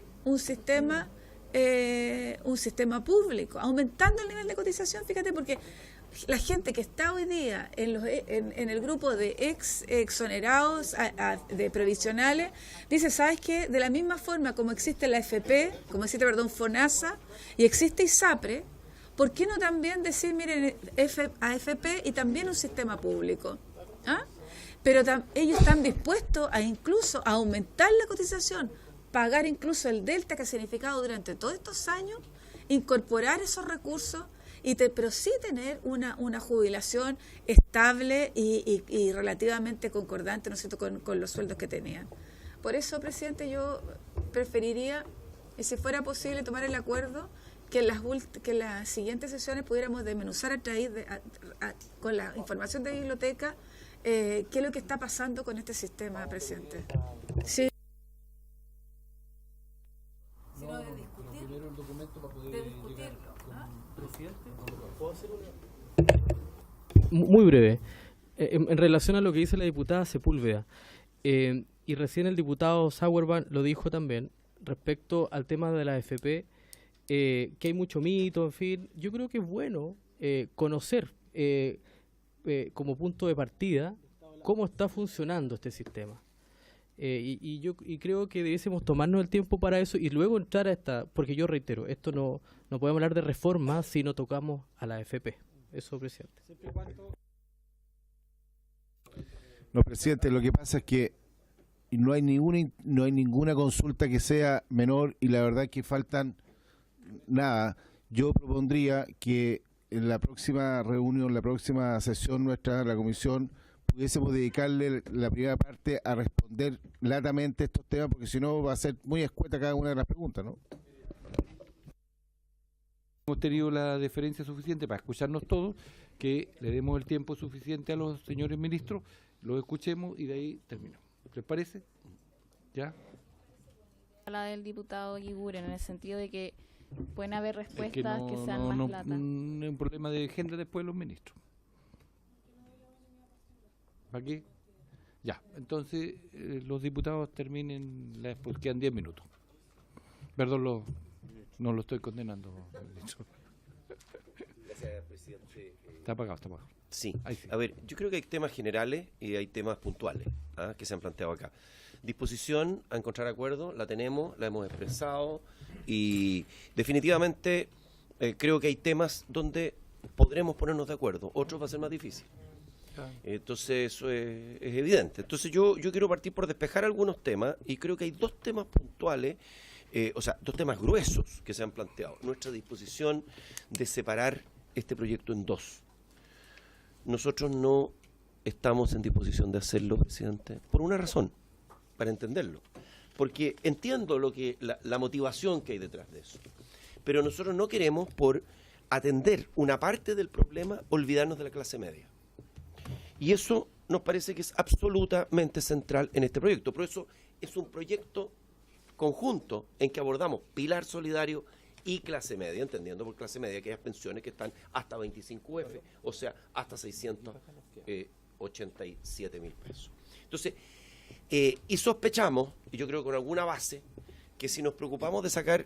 público, aumentando el nivel de cotización, fíjate, porque la gente que está hoy día en el grupo de exonerados de previsionales, dice, ¿sabes qué? De la misma forma como existe la FP, como existe, FONASA, y existe ISAPRE, ¿por qué no también decir, miren, AFP y también un sistema público? ¿Ah? Pero ellos están dispuestos a incluso a aumentar la cotización, pagar incluso el delta que ha significado durante todos estos años, incorporar esos recursos, pero sí tener una jubilación estable y relativamente concordante, ¿no es cierto?, con los sueldos que tenían. Por eso, presidente, yo preferiría, si fuera posible, tomar el acuerdo que en las siguientes sesiones pudiéramos desmenuzar con la información de biblioteca qué es lo que está pasando con este sistema, presidente. Sí. Sino de discutir, primero el documento para poder llegar con presidente. ¿Puedo hacer una? Muy breve. En relación a lo que dice la diputada Sepúlveda, y recién el diputado Sauerban lo dijo también, respecto al tema de la AFP, que hay mucho mito, en fin, yo creo que es bueno conocer como punto de partida cómo está funcionando este sistema. Y creo que debiésemos tomarnos el tiempo para eso y luego entrar a esta, porque yo reitero, esto no podemos hablar de reforma si no tocamos a la AFP. Eso, presidente. No, presidente, lo que pasa es que no hay ninguna consulta que sea menor y la verdad que faltan nada. Yo propondría que en la próxima reunión, la próxima sesión nuestra, la comisión, pudiésemos dedicarle la primera parte a responder latamente estos temas, porque si no va a ser muy escueta cada una de las preguntas, ¿no? Hemos tenido la deferencia suficiente para escucharnos todos, que le demos el tiempo suficiente a los señores ministros, los escuchemos y de ahí terminamos. ¿Les parece? ¿Ya? La del diputado Guiguren, en el sentido de que pueden haber respuestas que sean más latas. No es un problema de agenda después de los ministros. ¿Para qué? Ya, entonces los diputados terminen, pues quedan 10 minutos. Perdón, no lo estoy condenando. Gracias, presidente. Está apagado, está apagado. Sí. Sí. A ver, yo creo que hay temas generales y hay temas puntuales que se han planteado acá. Disposición a encontrar acuerdo, la tenemos, la hemos expresado y definitivamente creo que hay temas donde podremos ponernos de acuerdo, otros va a ser más difícil. Entonces eso es evidente. Entonces yo quiero partir por despejar algunos temas y creo que hay dos temas puntuales, dos temas gruesos que se han planteado. Nuestra disposición de separar este proyecto en dos. Nosotros no estamos en disposición de hacerlo, presidente, por una razón, para entenderlo. Porque entiendo la motivación que hay detrás de eso. Pero nosotros no queremos, por atender una parte del problema, olvidarnos de la clase media. Y eso nos parece que es absolutamente central en este proyecto. Por eso es un proyecto conjunto en que abordamos pilar solidario y clase media, entendiendo por clase media aquellas pensiones que están hasta 25 UF, o sea, hasta 687.000 pesos. Entonces, y sospechamos, y yo creo que con alguna base, que si nos preocupamos de sacar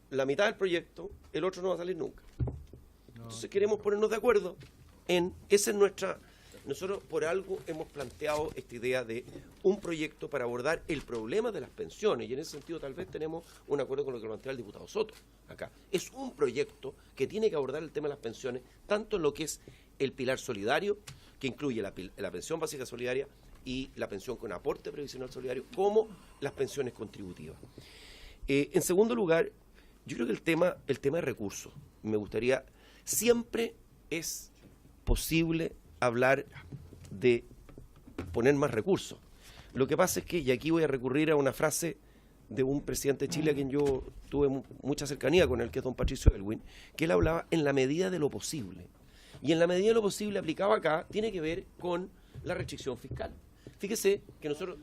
la mitad del proyecto, el otro no va a salir nunca. Entonces queremos ponernos de acuerdo esa es nuestra... Nosotros por algo hemos planteado esta idea de un proyecto para abordar el problema de las pensiones y en ese sentido tal vez tenemos un acuerdo con lo que plantea el diputado Soto acá. Es un proyecto que tiene que abordar el tema de las pensiones, tanto en lo que es el pilar solidario, que incluye la pensión básica solidaria y la pensión con aporte previsional solidario, como las pensiones contributivas. En segundo lugar, yo creo que el tema de recursos, me gustaría, siempre es posible hablar de poner más recursos. Lo que pasa es que, y aquí voy a recurrir a una frase de un presidente de Chile a quien yo tuve mucha cercanía con él, que es don Patricio Elwin, que él hablaba en la medida de lo posible. Y en la medida de lo posible aplicado acá, tiene que ver con la restricción fiscal. Fíjese que nosotros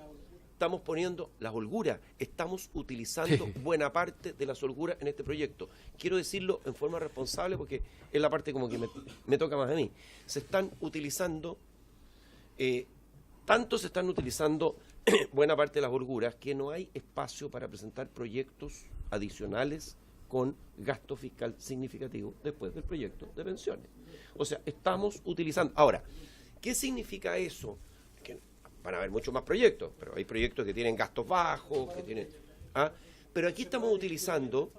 estamos poniendo las holguras, estamos utilizando buena parte de las holguras en este proyecto. Quiero decirlo en forma responsable porque es la parte como que me toca más a mí. Se están utilizando, tanto se están utilizando buena parte de las holguras que no hay espacio para presentar proyectos adicionales con gasto fiscal significativo después del proyecto de pensiones. O sea, estamos utilizando. Ahora, ¿qué significa eso? Que van a haber muchos más proyectos, pero hay proyectos que tienen gastos bajos, que tienen... Pero aquí estamos utilizando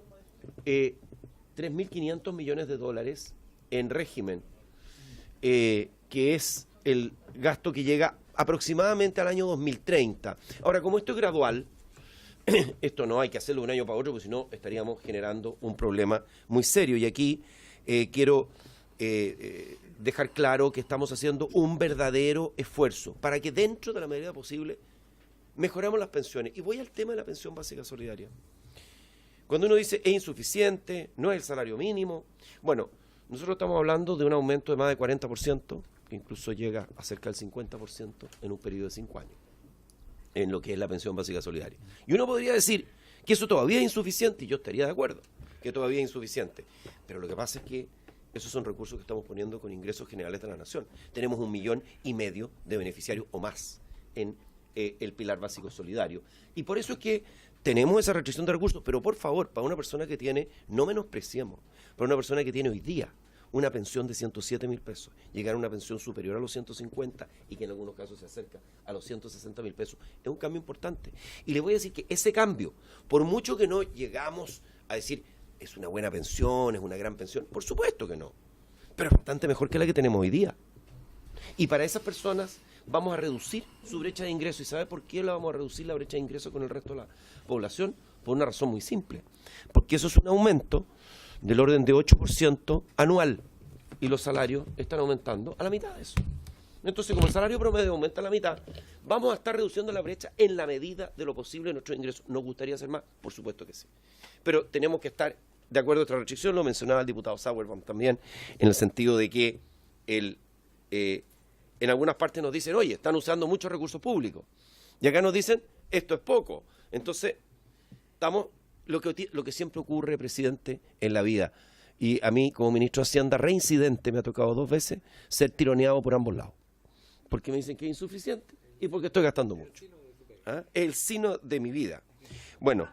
3.500 millones de dólares en régimen, que es el gasto que llega aproximadamente al año 2030. Ahora, como esto es gradual, esto no hay que hacerlo de un año para otro, porque si no estaríamos generando un problema muy serio. Y aquí quiero dejar claro que estamos haciendo un verdadero esfuerzo para que dentro de la medida posible mejoremos las pensiones. Y voy al tema de la pensión básica solidaria. Cuando uno dice es insuficiente, no es el salario mínimo, bueno, nosotros estamos hablando de un aumento de más de 40%, que incluso llega a cerca del 50% en un periodo de 5 años, en lo que es la pensión básica solidaria. Y uno podría decir que eso todavía es insuficiente, y yo estaría de acuerdo, que todavía es insuficiente. Pero lo que pasa es que esos son recursos que estamos poniendo con ingresos generales de la nación. Tenemos 1,5 millones de beneficiarios o más en el pilar básico solidario. Y por eso es que tenemos esa restricción de recursos, pero por favor, para una persona que tiene, no menospreciemos, para una persona que tiene hoy día una pensión de 107.000 pesos, llegar a una pensión superior a los 150 y que en algunos casos se acerca a los 160.000 pesos, es un cambio importante. Y le voy a decir que ese cambio, por mucho que no llegamos a decir, es una buena pensión, es una gran pensión, por supuesto que no, pero es bastante mejor que la que tenemos hoy día. Y para esas personas vamos a reducir su brecha de ingreso. ¿Y sabe por qué la vamos a reducir la brecha de ingreso con el resto de la población? Por una razón muy simple, porque eso es un aumento del orden de 8% anual, y los salarios están aumentando a la mitad de eso. Entonces, como el salario promedio aumenta a la mitad, vamos a estar reduciendo la brecha en la medida de lo posible de nuestros ingresos. ¿Nos gustaría hacer más? Por supuesto que sí. Pero tenemos que estar de acuerdo a otra restricción, lo mencionaba el diputado Sauerbaum también, en el sentido de que en algunas partes nos dicen, oye, están usando muchos recursos públicos. Y acá nos dicen, esto es poco. Entonces, estamos... Lo que siempre ocurre, presidente, en la vida, y a mí como ministro de Hacienda reincidente me ha tocado 2 veces ser tironeado por ambos lados, porque me dicen que es insuficiente y porque estoy gastando mucho. El sino de mi vida. Bueno,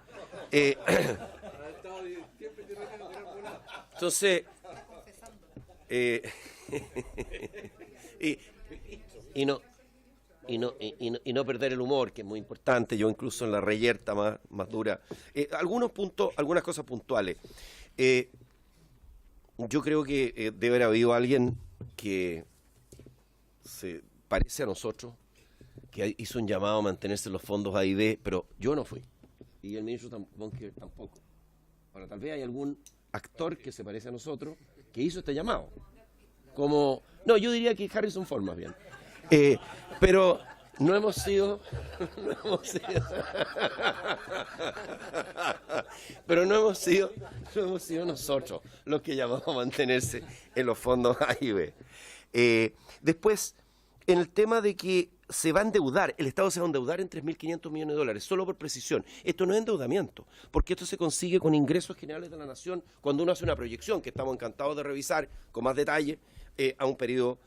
entonces y no perder el humor, que es muy importante. Yo incluso en la reyerta más dura. Algunos puntos, algunas cosas puntuales. Yo creo que debe haber habido alguien que se parece a nosotros, que hizo un llamado a mantenerse en los fondos A y B, pero yo no fui. Y el ministro Bonker tampoco. Ahora, tal vez hay algún actor que se parece a nosotros que hizo este llamado. No, yo diría que Harrison Ford más bien. Pero no hemos sido nosotros los que llamamos a mantenerse en los fondos A y B. Después, en el tema de que se va a endeudar, el Estado se va a endeudar en 3.500 millones de dólares, solo por precisión. Esto no es endeudamiento, porque esto se consigue con ingresos generales de la nación cuando uno hace una proyección, que estamos encantados de revisar con más detalle a un periodo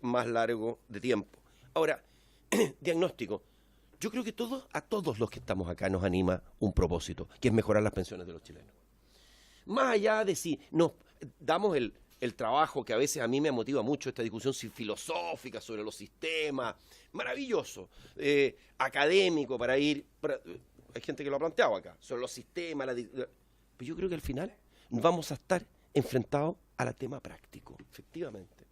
más largo de tiempo. Ahora, diagnóstico. Yo creo que a todos los que estamos acá nos anima un propósito, que es mejorar las pensiones de los chilenos. Más allá de si nos damos el trabajo que a veces a mí me motiva mucho, esta discusión filosófica sobre los sistemas, maravilloso, académico para ir... hay gente que lo ha planteado acá, sobre los sistemas, pero yo creo que al final vamos a estar enfrentados al tema práctico, efectivamente,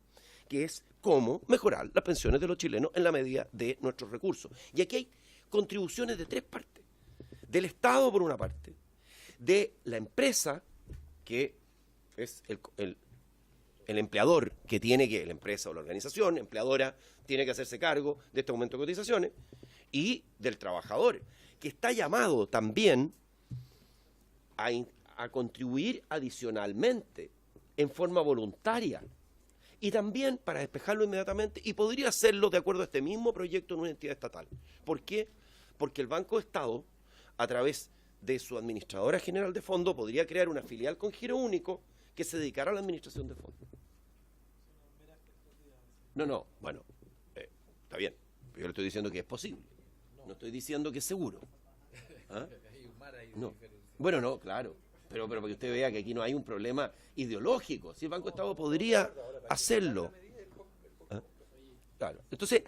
que es cómo mejorar las pensiones de los chilenos en la medida de nuestros recursos. Y aquí hay contribuciones de 3 partes. Del Estado, por una parte, de la empresa, que es el empleador que tiene que, la empresa o la organización empleadora, tiene que hacerse cargo de este aumento de cotizaciones, y del trabajador, que está llamado también a contribuir adicionalmente en forma voluntaria. Y también, para despejarlo inmediatamente, y podría hacerlo de acuerdo a este mismo proyecto en una entidad estatal. ¿Por qué? porque el Banco de Estado, a través de su administradora general de fondo, podría crear una filial con giro único que se dedicara a la administración de fondos. No, bueno, está bien. Yo le estoy diciendo que es posible. No estoy diciendo que es seguro. ¿Ah? No. Bueno, no, claro. Pero para que usted vea que aquí no hay un problema ideológico. Si el Banco de Estado podría hacerlo. ¿Ah? Claro. Entonces,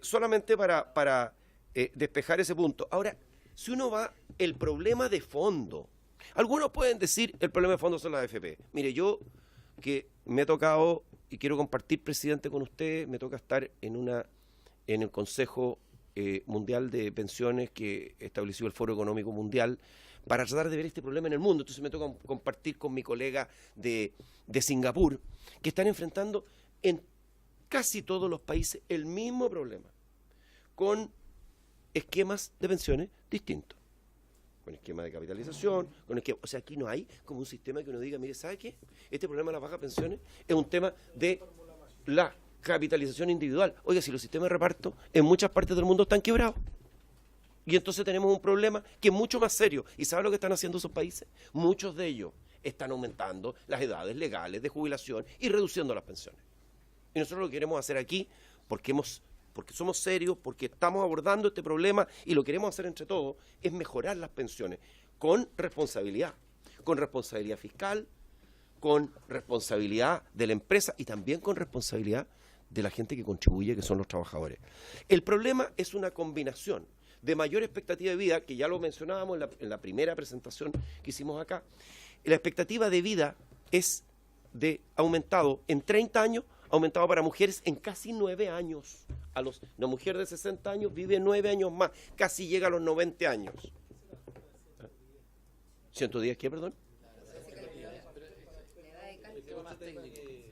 solamente para despejar ese punto. Ahora, si uno va, el problema de fondo. Algunos pueden decir el problema de fondo son las AFP. Mire, yo que me he tocado, y quiero compartir, presidente, con usted, me toca estar en el Consejo Mundial de Pensiones que estableció el Foro Económico Mundial para tratar de ver este problema en el mundo. Entonces me toca compartir con mi colega de Singapur, que están enfrentando en casi todos los países el mismo problema, con esquemas de pensiones distintos, con esquema de capitalización, o sea, aquí no hay como un sistema que uno diga, mire, ¿sabe qué? Este problema de las bajas pensiones es un tema de la capitalización individual. Oiga, si los sistemas de reparto en muchas partes del mundo están quebrados. Y entonces tenemos un problema que es mucho más serio. ¿Y sabe lo que están haciendo esos países? Muchos de ellos están aumentando las edades legales de jubilación y reduciendo las pensiones. Y nosotros lo que queremos hacer aquí, porque somos serios, porque estamos abordando este problema y lo queremos hacer entre todos, es mejorar las pensiones con responsabilidad fiscal, con responsabilidad de la empresa y también con responsabilidad de la gente que contribuye, que son los trabajadores. El problema es una combinación de mayor expectativa de vida, que ya lo mencionábamos en la primera presentación que hicimos acá. La expectativa de vida es aumentado en 30 años, aumentado para mujeres en casi 9 años. Una mujer de 60 años vive 9 años más, casi llega a los 90 años. ¿110 qué, perdón?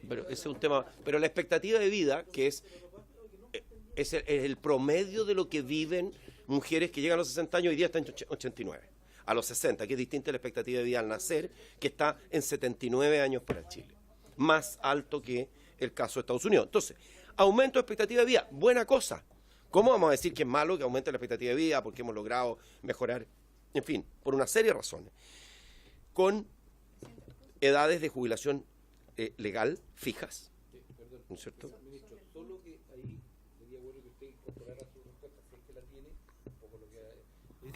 Pero ese es un tema. Pero la expectativa de vida, que es el promedio de lo que viven mujeres que llegan a los 60 años, hoy día está en 89. A los 60, que es distinta la expectativa de vida al nacer, que está en 79 años para Chile. Más alto que el caso de Estados Unidos. Entonces, aumento de expectativa de vida, buena cosa. ¿Cómo vamos a decir que es malo que aumente la expectativa de vida? Porque hemos logrado mejorar, en fin, por una serie de razones. Con edades de jubilación legal fijas, ¿no es cierto? Ministro, solo que ahí sería bueno que usted incorporara su respuesta, si es que la tiene, un poco lo que es,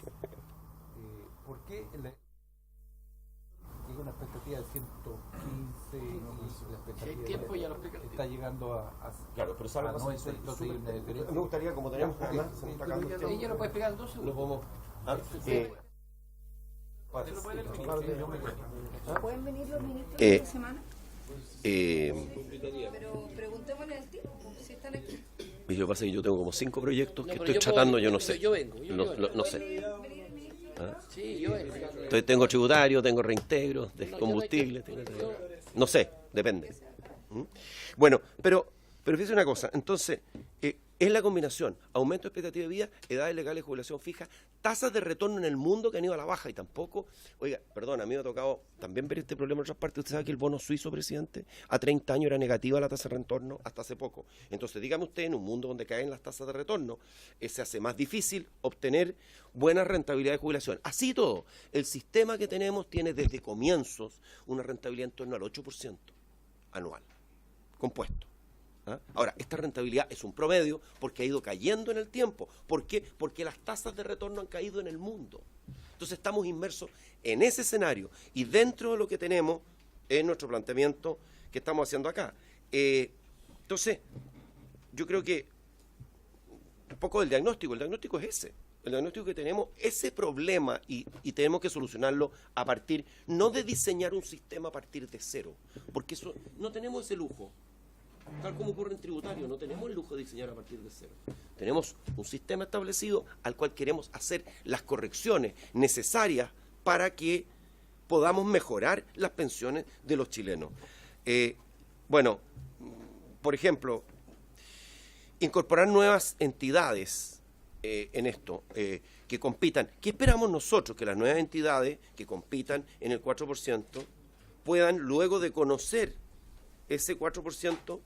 ¿por qué llega una expectativa de 115 y la expectativa tiempo ya lo explica. Está llegando a claro, pero sabe, me gustaría, como tenemos además, se está acabando el tiempo. Ella lo puede explicar en 2 segundos. Lo podemos... ¿Pueden venir los ministros esta semana? Pero preguntémosle al tiempo, si están aquí. Yo pasa que yo tengo como 5 proyectos que pero estoy yo tratando, puedo- yo no sé. yo vengo. No sé. ¿Ah? Sí, yo vengo. Entonces tengo tributario, tengo reintegro de No, combustible, yo no- tengo- no sé, depende. ¿Mm? Bueno, pero fíjese una cosa, entonces, es la combinación, aumento de expectativa de vida, edades legales de jubilación fija, tasas de retorno en el mundo que han ido a la baja y tampoco, oiga, perdón, a mí me ha tocado también ver este problema en otras partes. Usted sabe que el bono suizo, presidente, a 30 años era negativa la tasa de retorno hasta hace poco. Entonces, dígame usted, en un mundo donde caen las tasas de retorno, se hace más difícil obtener buena rentabilidad de jubilación. Así todo, el sistema que tenemos tiene desde comienzos una rentabilidad en torno al 8% anual, compuesto. ¿Ah? Ahora, esta rentabilidad es un promedio porque ha ido cayendo en el tiempo. ¿Por qué? Porque las tasas de retorno han caído en el mundo. Entonces estamos inmersos en ese escenario y dentro de lo que tenemos es nuestro planteamiento que estamos haciendo acá. Entonces, yo creo que un poco del diagnóstico, el diagnóstico es ese. El diagnóstico que tenemos, ese problema y tenemos que solucionarlo a partir, no de diseñar un sistema a partir de cero, porque eso no tenemos ese lujo. Tal como ocurre en tributario, no tenemos el lujo de diseñar a partir de cero. Tenemos un sistema establecido al cual queremos hacer las correcciones necesarias para que podamos mejorar las pensiones de los chilenos. Bueno, por ejemplo, incorporar nuevas entidades en esto, que compitan. ¿Qué esperamos nosotros? Que las nuevas entidades que compitan en el 4% puedan, luego de conocer ese 4%,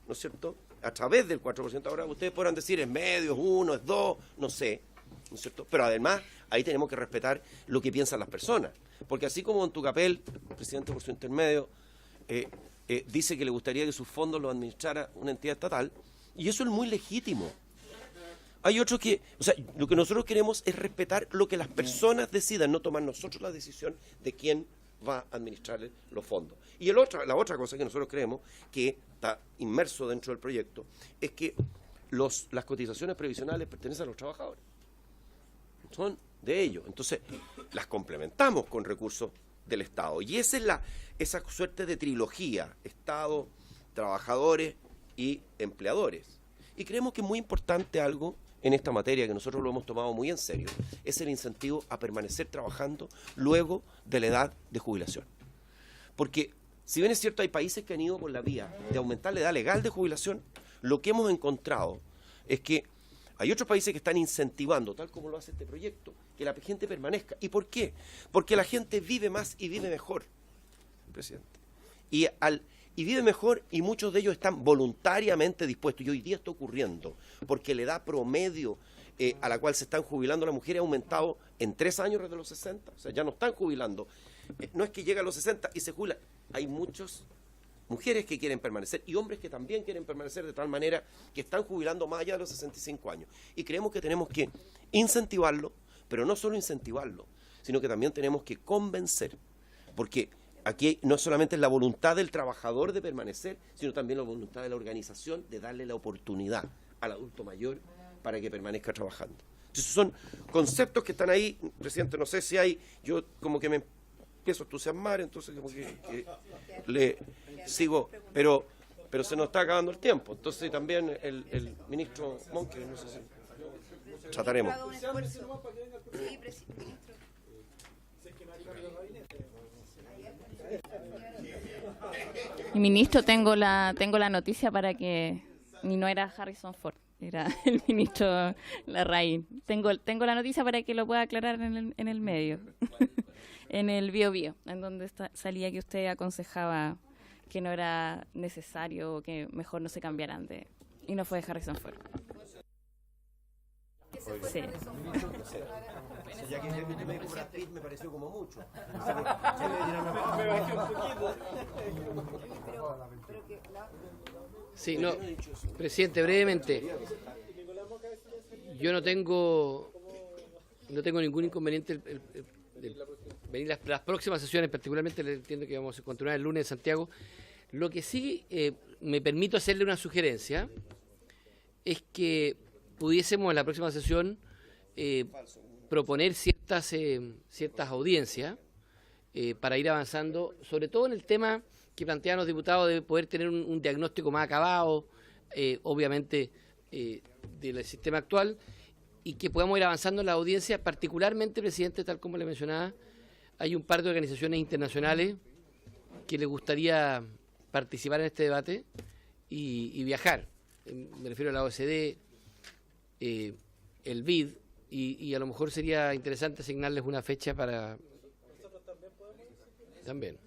¿no es cierto?, a través del 4%, ahora ustedes podrán decir es medio, es 1, es 2, no sé, ¿no es cierto? Pero además, ahí tenemos que respetar lo que piensan las personas. Porque así como en Tucapel, el presidente por su intermedio, dice que le gustaría que sus fondos los administrara una entidad estatal, y eso es muy legítimo. Hay otros que, o sea, lo que nosotros queremos es respetar lo que las personas decidan, no tomar nosotros la decisión de quién va a administrar los fondos. Y la otra cosa que nosotros creemos que está inmerso dentro del proyecto es que las cotizaciones previsionales pertenecen a los trabajadores. Son de ellos. Entonces, las complementamos con recursos del Estado. Y esa es esa suerte de trilogía, Estado, trabajadores y empleadores. Y creemos que es muy importante algo en esta materia, que nosotros lo hemos tomado muy en serio, es el incentivo a permanecer trabajando luego de la edad de jubilación. Porque, si bien es cierto, hay países que han ido por la vía de aumentar la edad legal de jubilación, lo que hemos encontrado es que hay otros países que están incentivando, tal como lo hace este proyecto, que la gente permanezca. ¿Y por qué? Porque la gente vive más y vive mejor, presidente. Y vive mejor, y muchos de ellos están voluntariamente dispuestos. Y hoy día está ocurriendo, porque la edad promedio a la cual se están jubilando las mujeres ha aumentado en 3 años desde los 60. O sea, ya no están jubilando. No es que llega a los 60 y se jubilan. Hay muchas mujeres que quieren permanecer y hombres que también quieren permanecer, de tal manera que están jubilando más allá de los 65 años. Y creemos que tenemos que incentivarlo, pero no solo incentivarlo, sino que también tenemos que convencer. Porque aquí no solamente es la voluntad del trabajador de permanecer, sino también la voluntad de la organización de darle la oportunidad al adulto mayor para que permanezca trabajando. Entonces, son conceptos que están ahí, presidente, no sé si hay, yo como que me empiezo a entusiasmar, entonces como que le sigo, pero se nos está acabando el tiempo. Entonces también el ministro Monque, no sé si trataremos. Y ministro, tengo la noticia para que ni no era Harrison Ford, era el ministro Larraín. Tengo la noticia para que lo pueda aclarar en el medio, en el Bio Bio, en donde salía que usted aconsejaba que no era necesario o que mejor no se cambiaran y no fue de Harrison Ford. Sí. Ya que me pareció como mucho. Sí, no, presidente, brevemente. Yo no tengo ningún inconveniente venir las próximas sesiones, particularmente entiendo que vamos a continuar el lunes en Santiago. Lo que sí me permito hacerle una sugerencia es que pudiésemos en la próxima sesión proponer ciertas audiencias para ir avanzando, sobre todo en el tema que plantean los diputados de poder tener un diagnóstico más acabado, obviamente, del sistema actual, y que podamos ir avanzando en la audiencia, particularmente, presidente, tal como le mencionaba, hay un par de organizaciones internacionales que le gustaría participar en este debate y viajar. Me refiero a la OSD, el BID, y a lo mejor sería interesante asignarles una fecha para... ¿Nosotros también podemos ir? También.